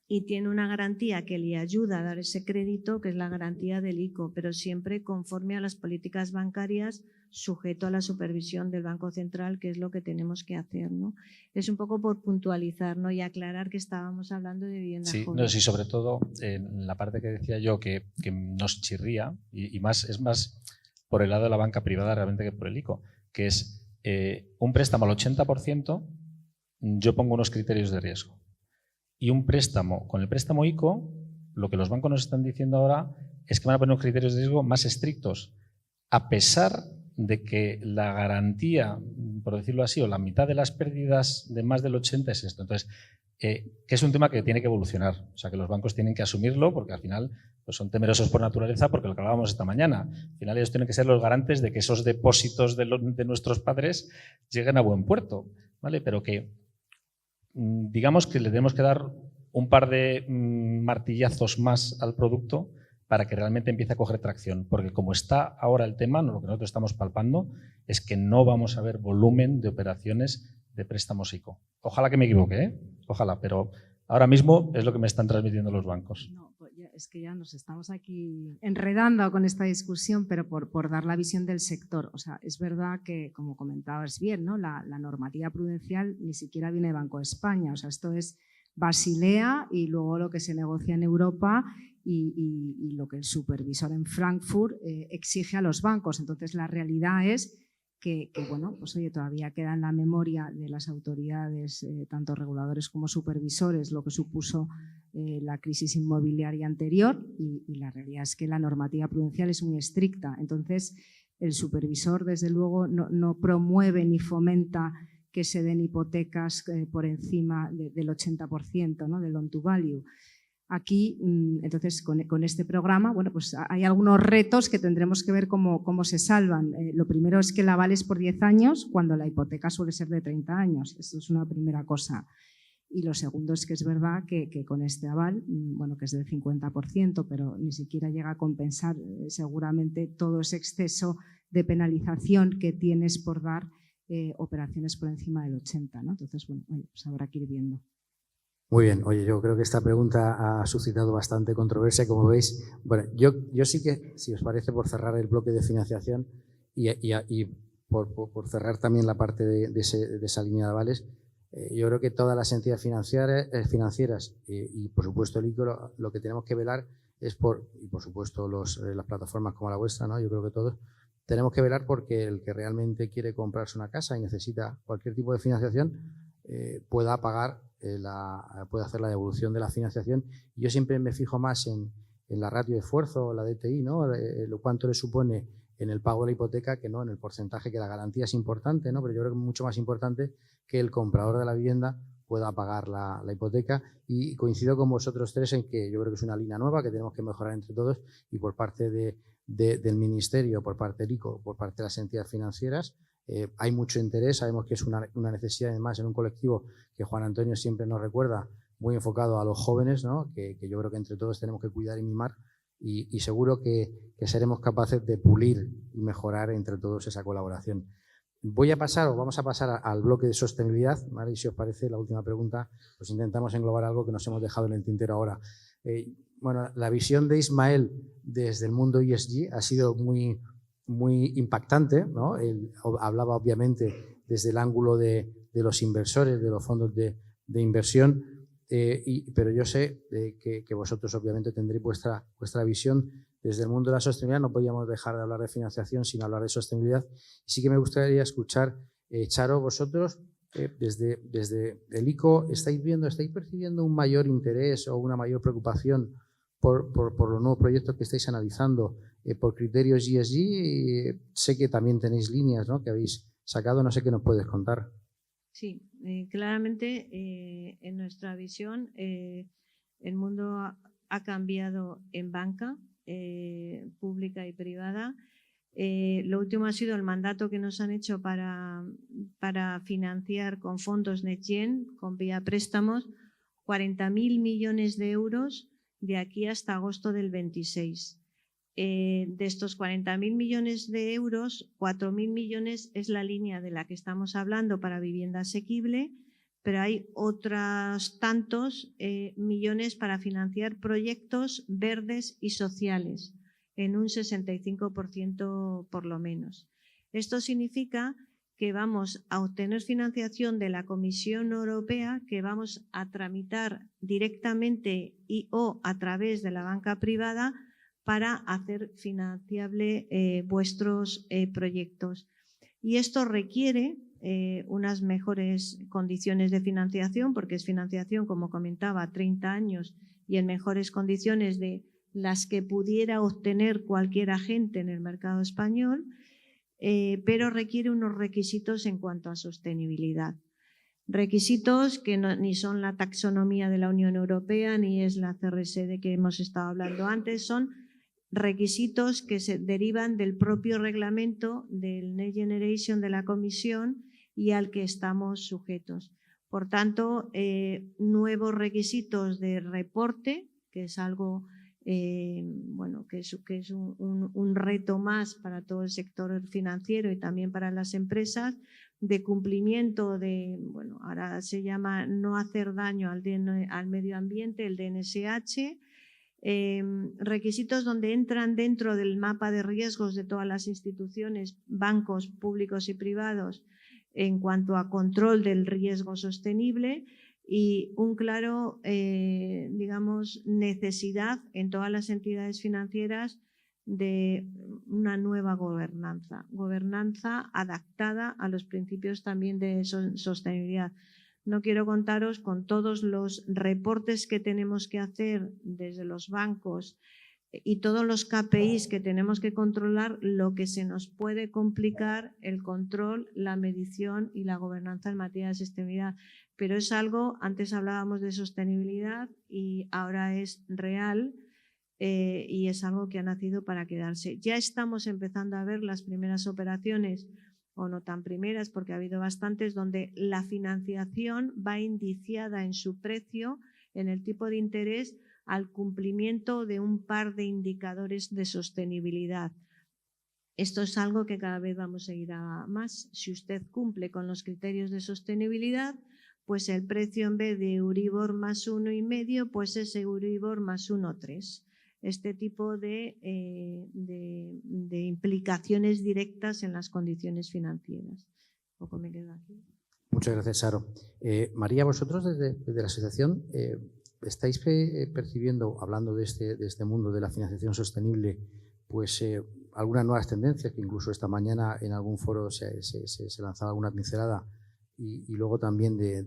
y tiene una garantía que le ayuda a dar ese crédito, que es la garantía del ICO, pero siempre conforme a las políticas bancarias, sujeto a la supervisión del Banco Central, que es lo que tenemos que hacer, ¿no? Es un poco por puntualizar, ¿no? Y aclarar que estábamos hablando de vivienda joven. Sí, sobre todo en la parte que decía yo que nos chirría, y más es más por el lado de la banca privada realmente que por el ICO, que es un préstamo al 80%, yo pongo unos criterios de riesgo. Y un préstamo, con el préstamo ICO, lo que los bancos nos están diciendo ahora es que van a poner unos criterios de riesgo más estrictos, a pesar de que la garantía, por decirlo así, o la mitad de las pérdidas de más del 80% es esto. Entonces, que es un tema que tiene que evolucionar. O sea, que los bancos tienen que asumirlo porque al final pues son temerosos por naturaleza, porque lo que hablábamos esta mañana. Al final ellos tienen que ser los garantes de que esos depósitos de nuestros padres lleguen a buen puerto, ¿vale? Pero que digamos que le tenemos que dar un par de martillazos más al producto para que realmente empiece a coger tracción, porque como está ahora el tema, lo que nosotros estamos palpando es que no vamos a ver volumen de operaciones de préstamos ICO. Ojalá que me equivoque, ¿eh? Ojalá, pero ahora mismo es lo que me están transmitiendo los bancos. No, pues es que ya nos estamos aquí enredando con esta discusión, pero por dar la visión del sector. O sea, es verdad que, como comentabas bien, ¿no? La normativa prudencial ni siquiera viene de Banco de España. O sea, esto es Basilea y luego lo que se negocia en Europa y lo que el supervisor en Frankfurt exige a los bancos. Entonces, la realidad es que bueno, pues oye, todavía queda en la memoria de las autoridades, tanto reguladores como supervisores, lo que supuso la crisis inmobiliaria anterior, y la realidad es que la normativa prudencial es muy estricta. Entonces, el supervisor, desde luego, no promueve ni fomenta que se den hipotecas por encima del 80%, ¿no?, del loan to value. Aquí, entonces, con este programa, bueno, pues hay algunos retos que tendremos que ver cómo se salvan. Lo primero es que el aval es por 10 años, cuando la hipoteca suele ser de 30 años. Esto es una primera cosa. Y lo segundo es que es verdad que con este aval, bueno, que es del 50%, pero ni siquiera llega a compensar seguramente todo ese exceso de penalización que tienes por dar operaciones por encima del 80%, ¿no? Entonces, bueno, pues habrá que ir viendo. Muy bien. Oye, yo creo que esta pregunta ha suscitado bastante controversia, como veis. Bueno, yo sí que, si os parece, por cerrar el bloque de financiación y por cerrar también la parte de esa línea de avales, yo creo que todas las entidades financieras y, por supuesto, el ICO, lo que tenemos que velar es y por supuesto, las plataformas como la vuestra, ¿no? Yo creo que todos tenemos que velar porque el que realmente quiere comprarse una casa y necesita cualquier tipo de financiación pueda pagar, puede hacer la devolución de la financiación. Yo siempre me fijo más en la ratio de esfuerzo, la DTI, ¿no? Cuánto le supone en el pago de la hipoteca que no en el porcentaje, que la garantía es importante, ¿no? Pero yo creo que es mucho más importante que el comprador de la vivienda pueda pagar la hipoteca, y coincido con vosotros tres en que yo creo que es una línea nueva que tenemos que mejorar entre todos, y por parte del Ministerio, por parte del ICO, por parte de las entidades financieras, hay mucho interés. Sabemos que es una necesidad, además, en un colectivo que Juan Antonio siempre nos recuerda, muy enfocado a los jóvenes, ¿no? Que yo creo que entre todos tenemos que cuidar y mimar, y seguro que seremos capaces de pulir y mejorar entre todos esa colaboración. Vamos a pasar al bloque de sostenibilidad, ¿vale? Y si os parece, la última pregunta, pues intentamos englobar algo que nos hemos dejado en el tintero ahora. Bueno, la visión de Ismael desde el mundo ESG ha sido muy impactante, ¿no? Él hablaba obviamente desde el ángulo de los inversores, de los fondos de inversión, pero yo sé que vosotros obviamente tendréis vuestra visión desde el mundo de la sostenibilidad. No podíamos dejar de hablar de financiación sin hablar de sostenibilidad. Y sí que me gustaría escuchar, Charo, vosotros desde el ICO, ¿estáis percibiendo un mayor interés o una mayor preocupación por los nuevos proyectos que estáis analizando por criterios ESG? Sé que también tenéis líneas, ¿no?, que habéis sacado, no sé qué nos puedes contar. Sí, claramente en nuestra visión el mundo ha cambiado en banca pública y privada. Lo último ha sido el mandato que nos han hecho para financiar con fondos NextGen, con vía préstamos, 40.000 millones de euros de aquí hasta agosto del 26. De estos 40.000 millones de euros, 4.000 millones es la línea de la que estamos hablando para vivienda asequible, pero hay otros tantos millones para financiar proyectos verdes y sociales, en un 65% por lo menos. Esto significa que vamos a obtener financiación de la Comisión Europea, que vamos a tramitar directamente o a través de la banca privada para hacer financiable vuestros proyectos. Y esto requiere unas mejores condiciones de financiación, porque es financiación, como comentaba, a 30 años y en mejores condiciones de las que pudiera obtener cualquier agente en el mercado español, pero requiere unos requisitos en cuanto a sostenibilidad. Requisitos que ni son la taxonomía de la Unión Europea ni es la CRS de que hemos estado hablando antes, son requisitos que se derivan del propio reglamento del Next Generation de la Comisión y al que estamos sujetos. Por tanto, nuevos requisitos de reporte, que es algo bueno, que es un reto más para todo el sector financiero y también para las empresas, de cumplimiento de, bueno, ahora se llama no hacer daño al medio ambiente, el DNSH, requisitos donde entran dentro del mapa de riesgos de todas las instituciones, bancos públicos y privados, en cuanto a control del riesgo sostenible, y un claro, digamos, necesidad en todas las entidades financieras de una nueva gobernanza adaptada a los principios también de sostenibilidad. No quiero contaros con todos los reportes que tenemos que hacer desde los bancos y todos los KPIs que tenemos que controlar, lo que se nos puede complicar el control, la medición y la gobernanza en materia de sostenibilidad. Pero es algo, antes hablábamos de sostenibilidad y ahora es real y es algo que ha nacido para quedarse. Ya estamos empezando a ver las primeras operaciones, o no tan primeras porque ha habido bastantes, donde la financiación va indiciada en su precio, en el tipo de interés, al cumplimiento de un par de indicadores de sostenibilidad. Esto es algo que cada vez vamos a ir a más. Si usted cumple con los criterios de sostenibilidad, pues el precio en vez de Euribor más 1,5, pues es Euribor más 1,3. Este tipo de implicaciones directas en las condiciones financieras. Un poco me quedo aquí. Muchas gracias, Saro. María, vosotros desde la asociación estáis percibiendo, hablando de este mundo de la financiación sostenible, pues algunas nuevas tendencias, que incluso esta mañana en algún foro se lanzaba alguna pincelada, y luego también de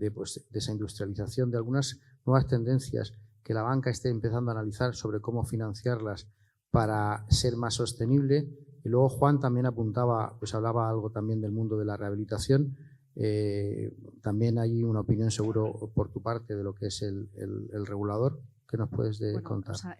esa industrialización, de algunas nuevas tendencias que la banca esté empezando a analizar sobre cómo financiarlas para ser más sostenible. Y luego Juan también apuntaba, pues hablaba algo también del mundo de la rehabilitación. También hay una opinión seguro por tu parte de lo que es el regulador. ¿Qué nos puedes contar? O sea,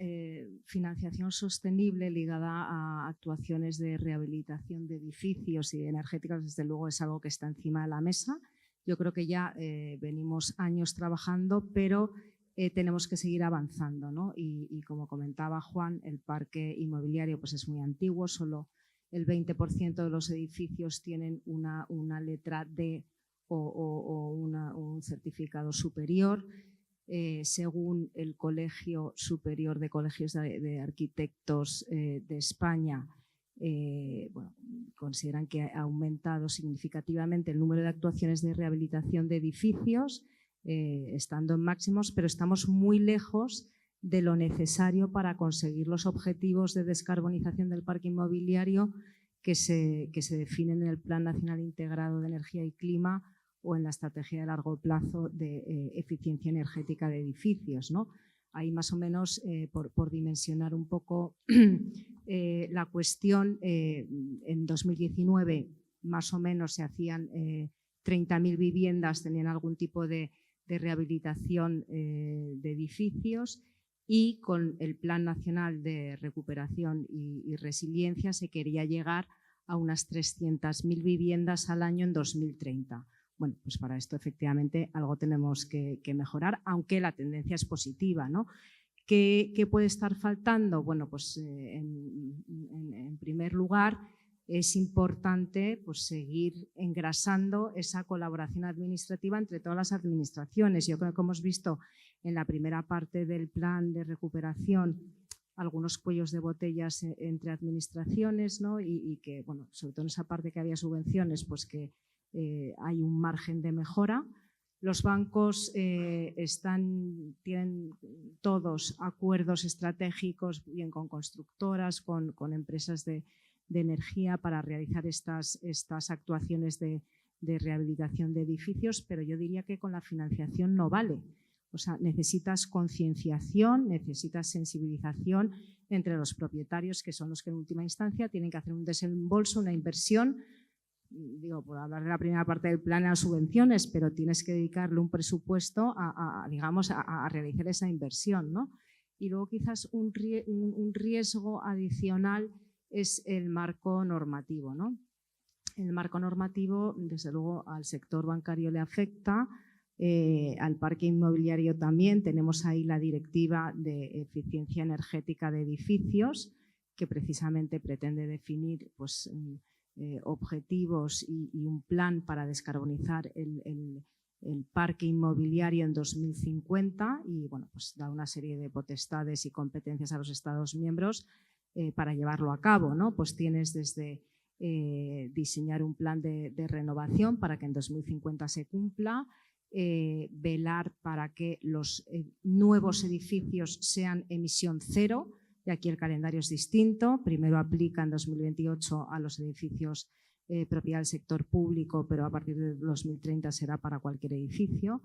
financiación sostenible ligada a actuaciones de rehabilitación de edificios y energéticas, desde luego es algo que está encima de la mesa. Yo creo que ya venimos años trabajando, pero tenemos que seguir avanzando, ¿no? Y como comentaba Juan, el parque inmobiliario pues es muy antiguo, solo el 20% de los edificios tienen una letra D o un certificado superior. Según el Colegio Superior de Colegios de Arquitectos de España, bueno, consideran que ha aumentado significativamente el número de actuaciones de rehabilitación de edificios, estando en máximos, pero estamos muy lejos de lo necesario para conseguir los objetivos de descarbonización del parque inmobiliario que se definen en el Plan Nacional Integrado de Energía y Clima o en la Estrategia de Largo Plazo de Eficiencia Energética de Edificios, ¿no? Ahí más o menos, por dimensionar un poco la cuestión, en 2019 más o menos se hacían 30.000 viviendas, tenían algún tipo de rehabilitación de edificios, y con el Plan Nacional de Recuperación y Resiliencia se quería llegar a unas 300.000 viviendas al año en 2030. Bueno, pues para esto efectivamente algo tenemos que mejorar, aunque la tendencia es positiva, ¿no? ¿Qué puede estar faltando? Bueno, pues en primer lugar es importante pues, seguir engrasando esa colaboración administrativa entre todas las administraciones. Yo creo que hemos visto en la primera parte del plan de recuperación algunos cuellos de botellas entre administraciones, ¿no? Y que, bueno, sobre todo en esa parte que había subvenciones, pues que hay un margen de mejora. Los bancos tienen todos acuerdos estratégicos, bien con constructoras, con empresas de energía para realizar estas actuaciones de rehabilitación de edificios, pero yo diría que con la financiación no vale. O sea, necesitas concienciación, necesitas sensibilización entre los propietarios, que son los que en última instancia tienen que hacer un desembolso, una inversión. Digo, por hablar de la primera parte del plan, a subvenciones, pero tienes que dedicarle un presupuesto a realizar esa inversión, ¿no? Y luego quizás un riesgo adicional es el marco normativo, ¿no? El marco normativo, desde luego, al sector bancario le afecta, al parque inmobiliario también. Tenemos ahí la Directiva de Eficiencia Energética de Edificios, que precisamente pretende definir pues, objetivos y un plan para descarbonizar el parque inmobiliario en 2050 y bueno, pues da una serie de potestades y competencias a los Estados miembros para llevarlo a cabo, ¿no? Pues tienes desde diseñar un plan de renovación para que en 2050 se cumpla, velar para que los nuevos edificios sean emisión cero, y aquí el calendario es distinto. Primero aplica en 2028 a los edificios propiedad del sector público, pero a partir de 2030 será para cualquier edificio.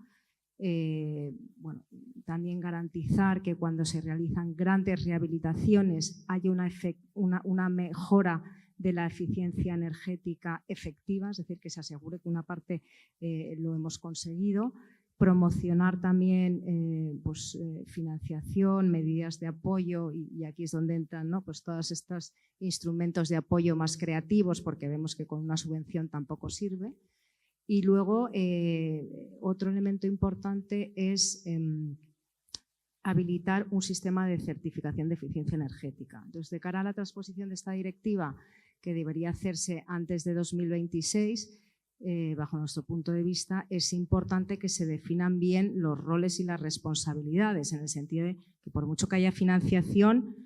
Bueno, también garantizar que cuando se realizan grandes rehabilitaciones haya una mejora de la eficiencia energética efectiva, es decir, que se asegure que una parte lo hemos conseguido. Promocionar también financiación, medidas de apoyo, y aquí es donde entran, ¿no?, pues todos estos instrumentos de apoyo más creativos, porque vemos que con una subvención tampoco sirve. Y luego otro elemento importante es habilitar un sistema de certificación de eficiencia energética. Entonces, de cara a la transposición de esta directiva, que debería hacerse antes de 2026, bajo nuestro punto de vista, es importante que se definan bien los roles y las responsabilidades, en el sentido de que por mucho que haya financiación,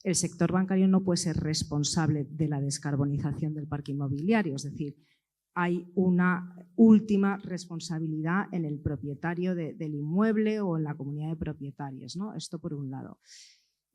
el sector bancario no puede ser responsable de la descarbonización del parque inmobiliario. Es decir, hay una última responsabilidad en el propietario del inmueble o en la comunidad de propietarios, ¿no? Esto por un lado.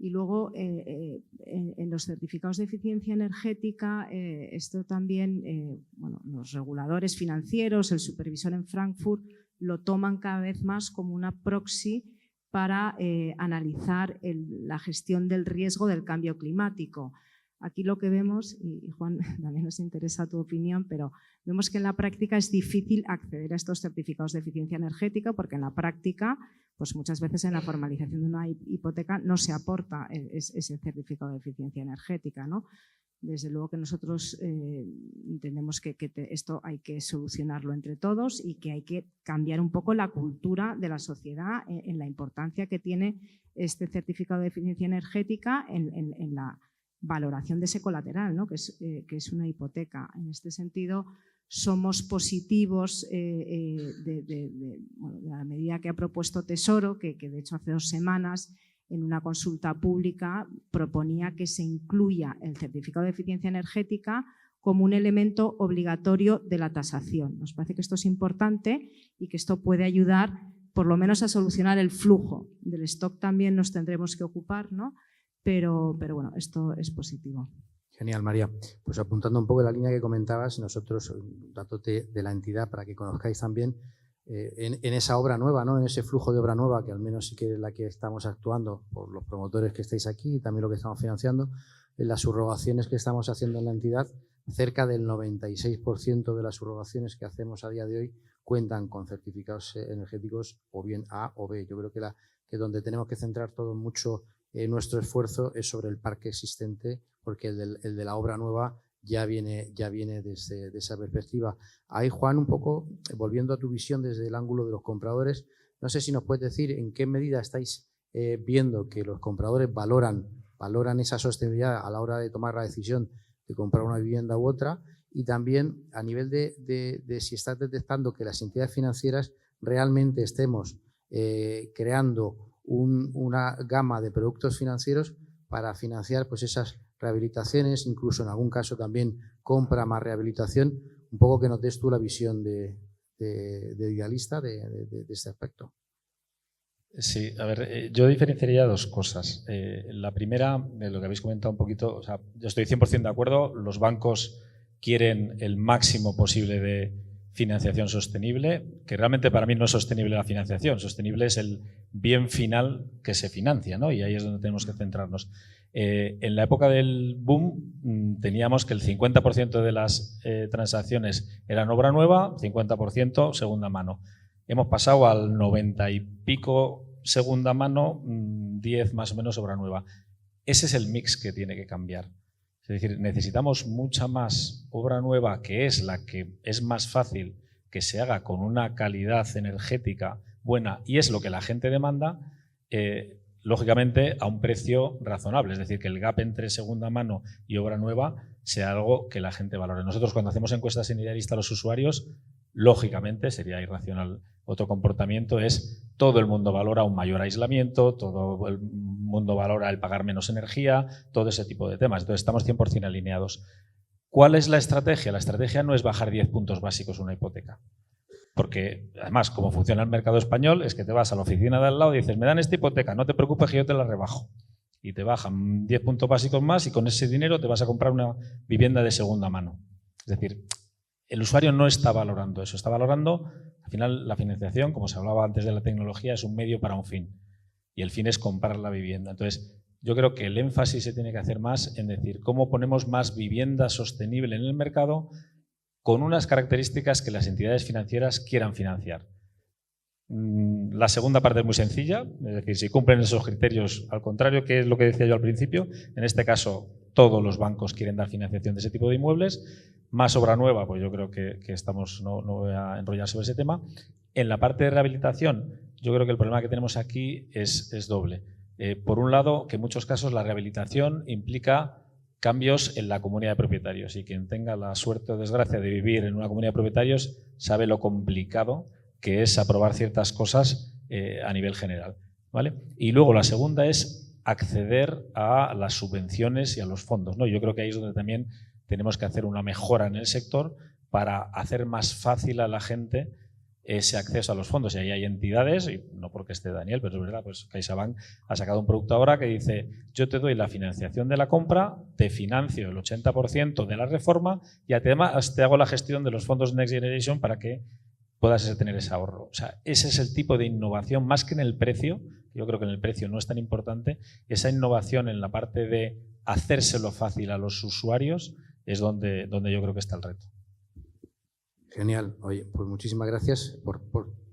Y luego, en los certificados de eficiencia energética, esto también, los reguladores financieros, el supervisor en Frankfurt, lo toman cada vez más como una proxy para analizar la gestión del riesgo del cambio climático. Aquí lo que vemos, y Juan, también nos interesa tu opinión, pero vemos que en la práctica es difícil acceder a estos certificados de eficiencia energética, porque en la práctica, pues muchas veces en la formalización de una hipoteca no se aporta ese certificado de eficiencia energética, ¿no? Desde luego que nosotros entendemos que esto hay que solucionarlo entre todos y que hay que cambiar un poco la cultura de la sociedad en la importancia que tiene este certificado de eficiencia energética en la valoración de ese colateral, ¿no?, que es una hipoteca. En este sentido, somos positivos de la medida que ha propuesto Tesoro, que de hecho hace 2 semanas en una consulta pública proponía que se incluya el certificado de eficiencia energética como un elemento obligatorio de la tasación. Nos parece que esto es importante y que esto puede ayudar por lo menos a solucionar el flujo. Del stock también nos tendremos que ocupar, ¿no? Pero bueno, esto es positivo. Genial, María. Pues apuntando un poco la línea que comentabas, nosotros, datos de la entidad para que conozcáis también, en esa obra nueva, ¿no?, en ese flujo de obra nueva, que al menos sí que es la que estamos actuando por los promotores que estáis aquí y también lo que estamos financiando, en las subrogaciones que estamos haciendo en la entidad, cerca del 96% de las subrogaciones que hacemos a día de hoy cuentan con certificados energéticos o bien A o B. Yo creo que donde tenemos que centrar todo mucho nuestro esfuerzo es sobre el parque existente, porque el de la obra nueva ya viene desde esa perspectiva. Ahí, Juan, un poco volviendo a tu visión desde el ángulo de los compradores, no sé si nos puedes decir en qué medida estáis viendo que los compradores valoran esa sostenibilidad a la hora de tomar la decisión de comprar una vivienda u otra, y también a nivel de si estás detectando que las entidades financieras realmente estemos creando una gama de productos financieros para financiar pues esas rehabilitaciones, incluso en algún caso también compra más rehabilitación. Un poco que nos des tú la visión de idealista de este aspecto. Sí, a ver, yo diferenciaría 2 cosas. La primera, de lo que habéis comentado un poquito, o sea, yo estoy 100% de acuerdo, los bancos quieren el máximo posible de financiación sostenible, que realmente para mí no es sostenible la financiación, sostenible es el bien final que se financia, ¿no? Y ahí es donde tenemos que centrarnos. En la época del boom teníamos que el 50% de las transacciones eran obra nueva, 50% segunda mano. Hemos pasado al 90 y pico segunda mano, 10 más o menos obra nueva. Ese es el mix que tiene que cambiar. Es decir, necesitamos mucha más obra nueva, que es la que es más fácil que se haga con una calidad energética buena y es lo que la gente demanda, lógicamente a un precio razonable. Es decir, que el gap entre segunda mano y obra nueva sea algo que la gente valore. Nosotros, cuando hacemos encuestas en Idealista a los usuarios, lógicamente sería irracional. Otro comportamiento es todo el mundo valora un mayor aislamiento, todo el mundo valora el pagar menos energía, todo ese tipo de temas. Entonces estamos 100% alineados. ¿Cuál es la estrategia? La estrategia no es bajar 10 puntos básicos una hipoteca. Porque, además, como funciona el mercado español, es que te vas a la oficina de al lado y dices, me dan esta hipoteca, no te preocupes que yo te la rebajo. Y te bajan 10 puntos básicos más y con ese dinero te vas a comprar una vivienda de segunda mano. Es decir, el usuario no está valorando eso, está valorando, al final, la financiación, como se hablaba antes de la tecnología, es un medio para un fin. Y el fin es comprar la vivienda. Entonces, yo creo que el énfasis se tiene que hacer más en decir cómo ponemos más vivienda sostenible en el mercado con unas características que las entidades financieras quieran financiar. La segunda parte es muy sencilla, es decir, si cumplen esos criterios, al contrario, que es lo que decía yo al principio, en este caso todos los bancos quieren dar financiación de ese tipo de inmuebles, más obra nueva, pues yo creo que estamos, no voy a enrollar sobre ese tema. En la parte de rehabilitación, yo creo que el problema que tenemos aquí es doble. Por un lado, que en muchos casos la rehabilitación implica cambios en la comunidad de propietarios y quien tenga la suerte o desgracia de vivir en una comunidad de propietarios sabe lo complicado que es aprobar ciertas cosas a nivel general, ¿vale? Y luego la segunda es acceder a las subvenciones y a los fondos, ¿no? Yo creo que ahí es donde también tenemos que hacer una mejora en el sector para hacer más fácil a la gente ese acceso a los fondos. Y ahí hay entidades, y no porque esté Daniel, pero es verdad, pues CaixaBank ha sacado un producto ahora que dice, yo te doy la financiación de la compra, te financio el 80% de la reforma y además te hago la gestión de los fondos Next Generation para que puedas tener ese ahorro. O sea, ese es el tipo de innovación, más que en el precio, yo creo que en el precio no es tan importante, esa innovación en la parte de hacérselo fácil a los usuarios es donde yo creo que está el reto. Genial. Oye, pues muchísimas gracias por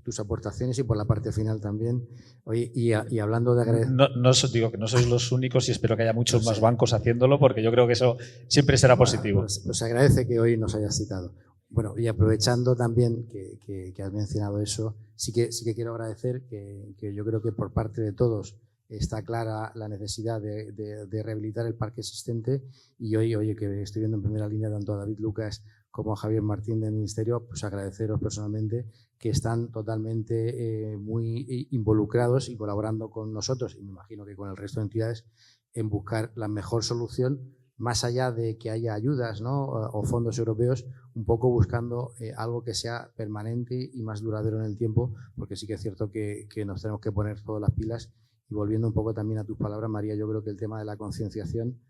tus aportaciones y por la parte final también. Oye, y hablando de agradecer... No digo que no sois los únicos y espero que haya muchos más bancos haciéndolo porque yo creo que eso siempre será positivo. Pues agradece que hoy nos hayas citado. Bueno, y aprovechando también que has mencionado eso, sí que quiero agradecer que yo creo que por parte de todos está clara la necesidad de rehabilitar el parque existente y hoy, oye, que estoy viendo en primera línea tanto a David Lucas como a Javier Martín del Ministerio, pues agradeceros personalmente que están totalmente muy involucrados y colaborando con nosotros y me imagino que con el resto de entidades en buscar la mejor solución más allá de que haya ayudas, ¿no? o fondos europeos, un poco buscando algo que sea permanente y más duradero en el tiempo, porque sí que es cierto que nos tenemos que poner todas las pilas. Y volviendo un poco también a tus palabras, María, yo creo que el tema de la concienciación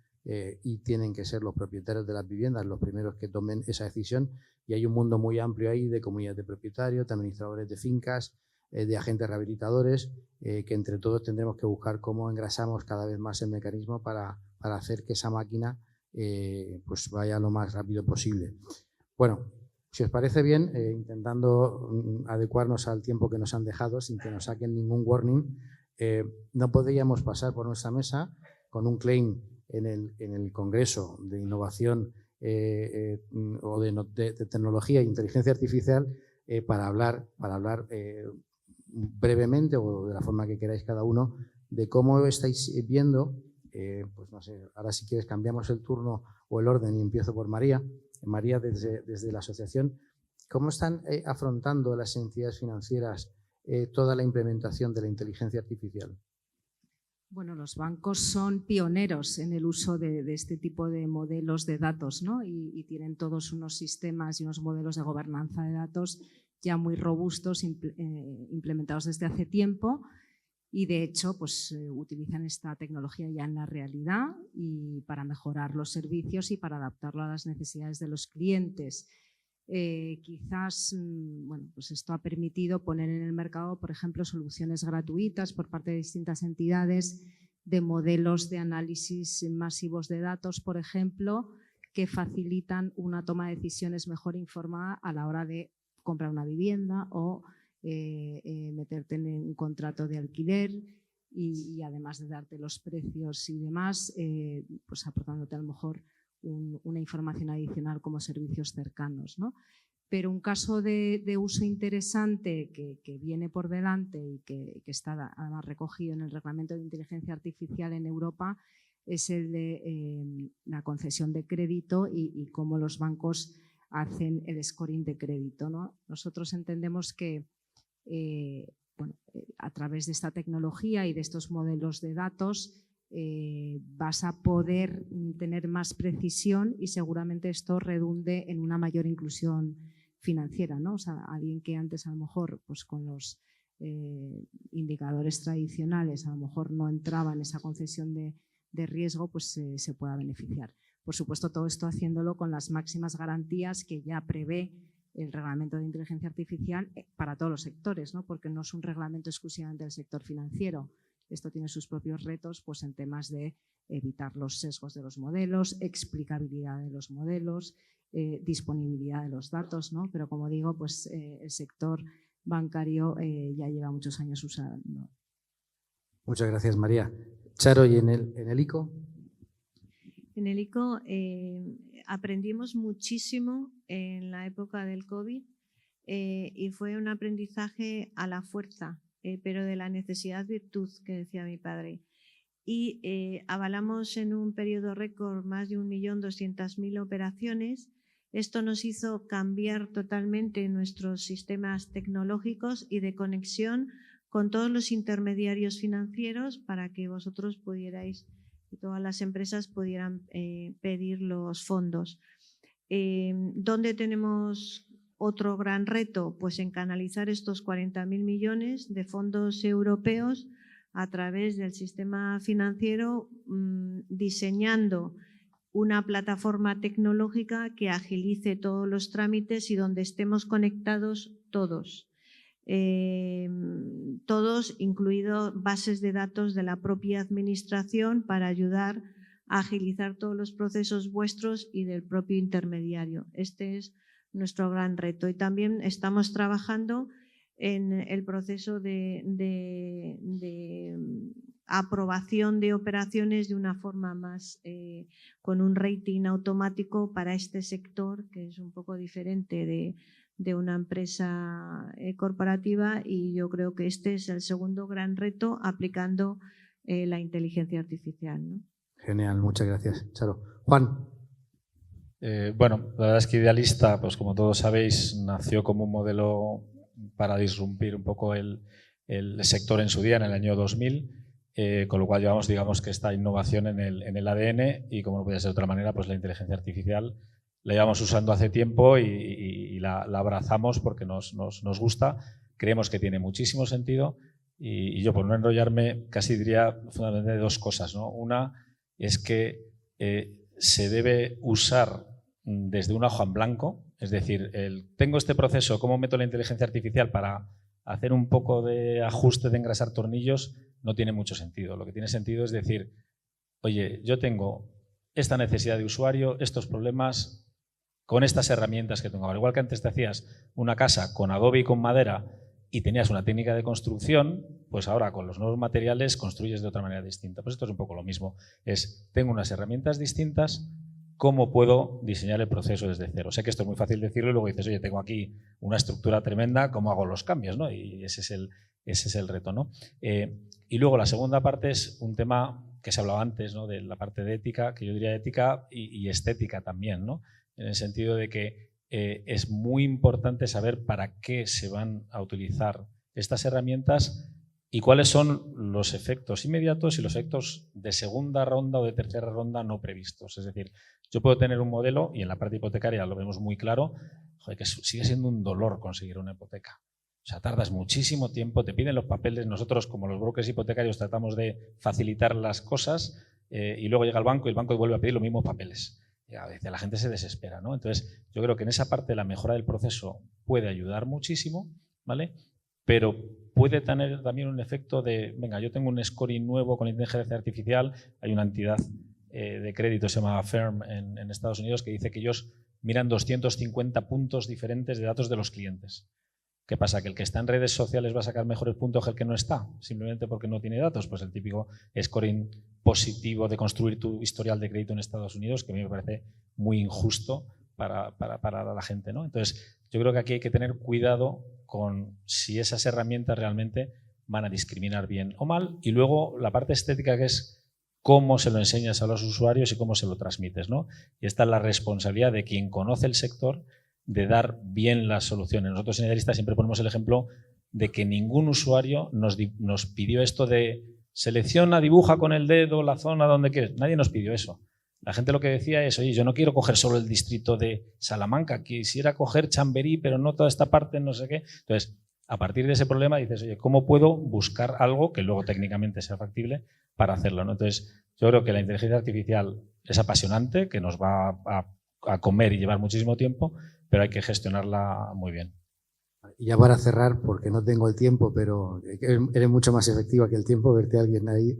y tienen que ser los propietarios de las viviendas los primeros que tomen esa decisión y hay un mundo muy amplio ahí de comunidades de propietarios, de administradores de fincas, de agentes rehabilitadores, que entre todos tendremos que buscar cómo engrasamos cada vez más el mecanismo para hacer que esa máquina pues vaya lo más rápido posible. Bueno, si os parece bien, intentando adecuarnos al tiempo que nos han dejado sin que nos saquen ningún warning, no podríamos pasar por nuestra mesa con un claim en el Congreso de Innovación o de Tecnología e Inteligencia Artificial para hablar brevemente o de la forma que queráis cada uno de cómo estáis viendo, pues no sé, ahora si quieres cambiamos el turno o el orden y empiezo por María. María, desde la asociación, ¿cómo están afrontando las entidades financieras toda la implementación de la inteligencia artificial? Bueno, los bancos son pioneros en el uso de este tipo de modelos de datos, ¿no? Y tienen todos unos sistemas y unos modelos de gobernanza de datos ya muy robustos, implementados desde hace tiempo y de hecho pues, utilizan esta tecnología ya en la realidad y para mejorar los servicios y para adaptarlo a las necesidades de los clientes. Quizás bueno, pues esto ha permitido poner en el mercado, por ejemplo, soluciones gratuitas por parte de distintas entidades de modelos de análisis masivos de datos, por ejemplo, que facilitan una toma de decisiones mejor informada a la hora de comprar una vivienda o meterte en un contrato de alquiler y además de darte los precios y demás, pues aportándote a lo mejor una información adicional como servicios cercanos, ¿no? Pero un caso de uso interesante que viene por delante y que está además recogido en el Reglamento de Inteligencia Artificial en Europa es el de la concesión de crédito y cómo los bancos hacen el scoring de crédito, ¿no? Nosotros entendemos que bueno, a través de esta tecnología y de estos modelos de datos vas a poder tener más precisión y seguramente esto redunde en una mayor inclusión financiera, ¿no? O sea, alguien que antes a lo mejor pues con los indicadores tradicionales a lo mejor no entraba en esa concesión de riesgo, pues se pueda beneficiar. Por supuesto, todo esto haciéndolo con las máximas garantías que ya prevé el reglamento de inteligencia artificial para todos los sectores, ¿no? Porque no es un reglamento exclusivamente del sector financiero. Esto tiene sus propios retos pues, en temas de evitar los sesgos de los modelos, explicabilidad de los modelos, disponibilidad de los datos, ¿no? Pero como digo, pues el sector bancario ya lleva muchos años usando. Muchas gracias, María. Charo, ¿y en el ICO? En el ICO aprendimos muchísimo en la época del COVID y fue un aprendizaje a la fuerza, pero de la necesidad virtud, que decía mi padre. Y avalamos en un periodo récord más de 1.200.000 operaciones. Esto nos hizo cambiar totalmente nuestros sistemas tecnológicos y de conexión con todos los intermediarios financieros para que vosotros pudierais y todas las empresas pudieran pedir los fondos. ¿Dónde tenemos otro gran reto? Pues en canalizar estos 40.000 millones de fondos europeos a través del sistema financiero, diseñando una plataforma tecnológica que agilice todos los trámites y donde estemos conectados todos. Todos, incluidos bases de datos de la propia administración para ayudar a agilizar todos los procesos vuestros y del propio intermediario. Este es nuestro gran reto. Y también estamos trabajando en el proceso de aprobación de operaciones de una forma más con un rating automático para este sector, que es un poco diferente de una empresa corporativa, y yo creo que este es el segundo gran reto aplicando la inteligencia artificial, ¿no? Genial, muchas gracias, Charo. Juan. Bueno, la verdad es que Idealista, pues como todos sabéis, nació como un modelo para disrumpir un poco el sector en su día, en el año 2000, con lo cual llevamos, digamos, que esta innovación en el ADN, y como no podía ser de otra manera, pues la inteligencia artificial la llevamos usando hace tiempo y la abrazamos porque nos gusta, creemos que tiene muchísimo sentido, y yo, por no enrollarme, casi diría fundamentalmente dos cosas, ¿no? Una es que se debe usar desde una hoja en blanco, es decir, tengo este proceso, ¿cómo meto la inteligencia artificial para hacer un poco de ajuste, de engrasar tornillos? No tiene mucho sentido. Lo que tiene sentido es decir, oye, yo tengo esta necesidad de usuario, estos problemas, con estas herramientas que tengo. Al igual que antes te hacías una casa con adobe y con madera y tenías una técnica de construcción, pues ahora con los nuevos materiales construyes de otra manera distinta. Pues esto es un poco lo mismo. Tengo unas herramientas distintas, ¿cómo puedo diseñar el proceso desde cero? Sé que esto es muy fácil decirlo y luego dices, oye, tengo aquí una estructura tremenda, ¿cómo hago los cambios? ¿No? Y ese es el reto, ¿no? Y luego la segunda parte es un tema que se hablaba antes, ¿no? De la parte de ética, que yo diría ética y estética también, ¿no? En el sentido de que es muy importante saber para qué se van a utilizar estas herramientas y cuáles son los efectos inmediatos y los efectos de segunda ronda o de tercera ronda no previstos. Es decir, yo puedo tener un modelo, y en la parte hipotecaria lo vemos muy claro, joder, que sigue siendo un dolor conseguir una hipoteca. O sea, tardas muchísimo tiempo, te piden los papeles, nosotros como los brokers hipotecarios tratamos de facilitar las cosas y luego llega el banco y el banco vuelve a pedir los mismos papeles. Y a veces la gente se desespera, ¿no? Entonces, yo creo que en esa parte la mejora del proceso puede ayudar muchísimo, ¿vale? Pero puede tener también un efecto de, venga, yo tengo un scoring nuevo con inteligencia artificial, hay una entidad de crédito, se llama Firm en Estados Unidos, que dice que ellos miran 250 puntos diferentes de datos de los clientes. ¿Qué pasa? ¿Que el que está en redes sociales va a sacar mejores puntos que el que no está? Simplemente porque no tiene datos. Pues el típico scoring positivo de construir tu historial de crédito en Estados Unidos, que a mí me parece muy injusto para la gente, ¿no? Entonces, yo creo que aquí hay que tener cuidado con si esas herramientas realmente van a discriminar bien o mal. Y luego la parte estética, que es cómo se lo enseñas a los usuarios y cómo se lo transmites, ¿no? Y esta es la responsabilidad de quien conoce el sector de dar bien las soluciones. Nosotros en Idealista siempre ponemos el ejemplo de que ningún usuario nos pidió esto de selecciona, dibuja con el dedo la zona donde quieres. Nadie nos pidió eso. La gente lo que decía es, oye, yo no quiero coger solo el distrito de Salamanca, quisiera coger Chamberí, pero no toda esta parte, no sé qué. Entonces, a partir de ese problema dices, oye, ¿cómo puedo buscar algo que luego técnicamente sea factible para hacerlo, ¿no? Entonces, yo creo que la inteligencia artificial es apasionante, que nos va a comer y llevar muchísimo tiempo, pero hay que gestionarla muy bien. Y ya para cerrar, porque no tengo el tiempo, pero eres mucho más efectiva que el tiempo, verte a alguien ahí.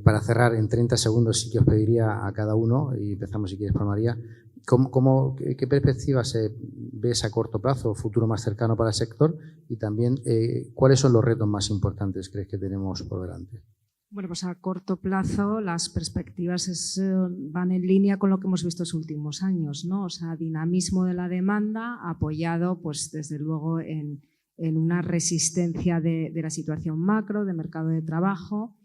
Para cerrar, en 30 segundos sí que os pediría a cada uno, y empezamos si quieres por María, ¿qué perspectivas ves a corto plazo o futuro más cercano para el sector? Y también, ¿cuáles son los retos más importantes crees que tenemos por delante? Bueno, pues a corto plazo las perspectivas van en línea con lo que hemos visto en los últimos años, ¿no? O sea, dinamismo de la demanda apoyado, pues desde luego en una resistencia de la situación macro, de mercado de trabajo,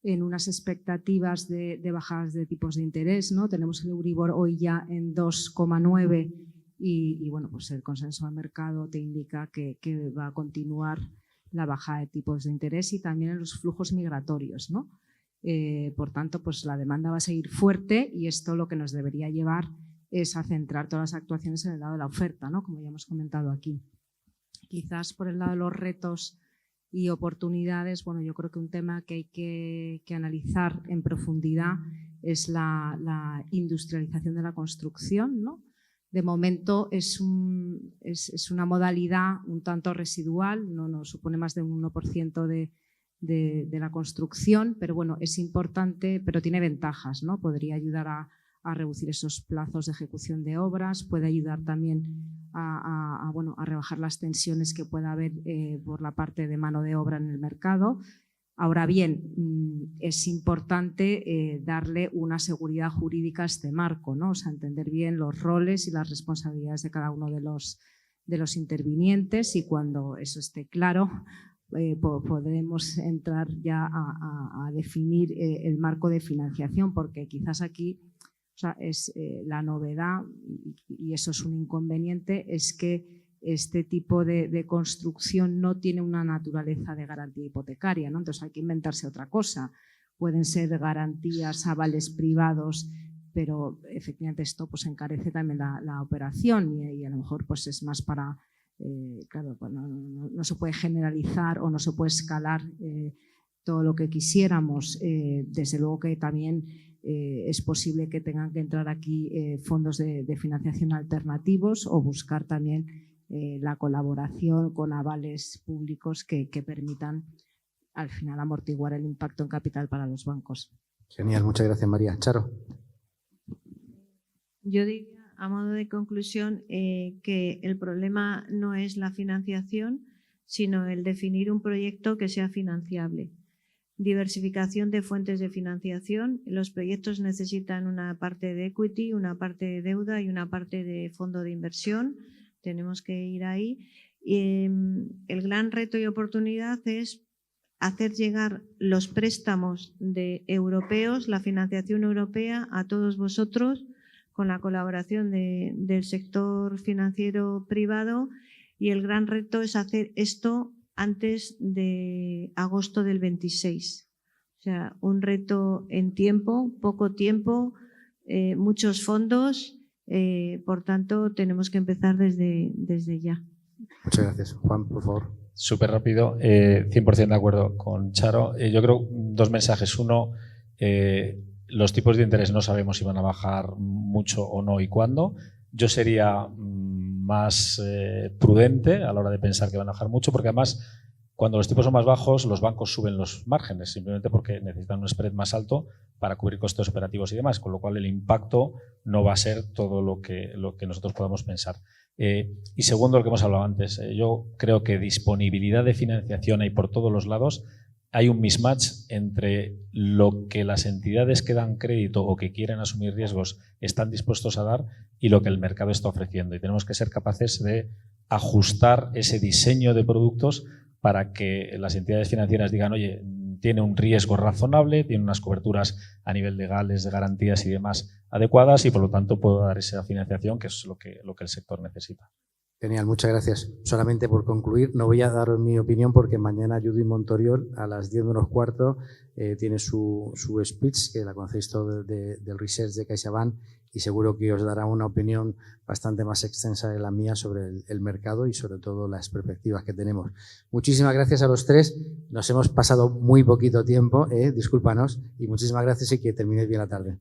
en unas expectativas de bajadas de tipos de interés, ¿no? Tenemos el Euribor hoy ya en 2,9 y bueno, pues el consenso de mercado te indica que va a continuar la bajada de tipos de interés y también en los flujos migratorios, ¿no? Por tanto, pues la demanda va a seguir fuerte y esto lo que nos debería llevar es a centrar todas las actuaciones en el lado de la oferta, ¿no? Como ya hemos comentado aquí. Quizás por el lado de los retos y oportunidades, bueno, yo creo que un tema que hay que analizar en profundidad es la industrialización de la construcción, ¿no? De momento es una modalidad un tanto residual, no supone más de un 1% de la construcción, pero bueno, es importante, pero tiene ventajas, ¿no? Podría ayudar a reducir esos plazos de ejecución de obras, puede ayudar también a rebajar las tensiones que pueda haber por la parte de mano de obra en el mercado. Ahora bien, es importante darle una seguridad jurídica a este marco, ¿no? O sea, entender bien los roles y las responsabilidades de cada uno de los intervinientes y cuando eso esté claro podremos entrar ya a definir el marco de financiación, porque quizás aquí es la novedad y eso es un inconveniente, es que este tipo de construcción no tiene una naturaleza de garantía hipotecaria, ¿no? Entonces hay que inventarse otra cosa. Pueden ser garantías, avales privados, pero efectivamente esto pues encarece también la operación y a lo mejor pues es más para, claro, pues no se puede generalizar o no se puede escalar todo lo que quisiéramos. Desde luego que también es posible que tengan que entrar aquí fondos de financiación alternativos o buscar también la colaboración con avales públicos que permitan al final amortiguar el impacto en capital para los bancos. Genial, muchas gracias María. Charo. Yo diría, a modo de conclusión, que el problema no es la financiación, sino el definir un proyecto que sea financiable. Diversificación de fuentes de financiación. Los proyectos necesitan una parte de equity, una parte de deuda y una parte de fondo de inversión. Tenemos que ir ahí. El gran reto y oportunidad es hacer llegar los préstamos europeos, la financiación europea, a todos vosotros con la colaboración del sector financiero privado y el gran reto es hacer esto antes de agosto del 26. O sea, un reto en tiempo, poco tiempo, muchos fondos. Por tanto, tenemos que empezar desde ya. Muchas gracias. Juan, por favor. Súper rápido, 100% de acuerdo con Charo. Yo creo dos mensajes. Uno, los tipos de interés no sabemos si van a bajar mucho o no y cuándo. Yo sería más prudente a la hora de pensar que van a bajar mucho, porque además cuando los tipos son más bajos los bancos suben los márgenes, simplemente porque necesitan un spread más alto para cubrir costes operativos y demás, con lo cual el impacto no va a ser todo lo que nosotros podamos pensar. Y segundo, lo que hemos hablado antes, yo creo que disponibilidad de financiación hay por todos los lados. Hay un mismatch entre lo que las entidades que dan crédito o que quieren asumir riesgos están dispuestos a dar y lo que el mercado está ofreciendo. Y tenemos que ser capaces de ajustar ese diseño de productos para que las entidades financieras digan, oye, tiene un riesgo razonable, tiene unas coberturas a nivel legales, de garantías y demás adecuadas y por lo tanto puedo dar esa financiación que es lo que el sector necesita. Genial, muchas gracias. Solamente por concluir, no voy a daros mi opinión porque mañana Judith Montoriol a las 10 menos cuarto tiene su speech, que la conocéis todo del research de CaixaBank, y seguro que os dará una opinión bastante más extensa de la mía sobre el mercado y sobre todo las perspectivas que tenemos. Muchísimas gracias a los tres. Nos hemos pasado muy poquito tiempo, discúlpanos, y muchísimas gracias y que terminéis bien la tarde.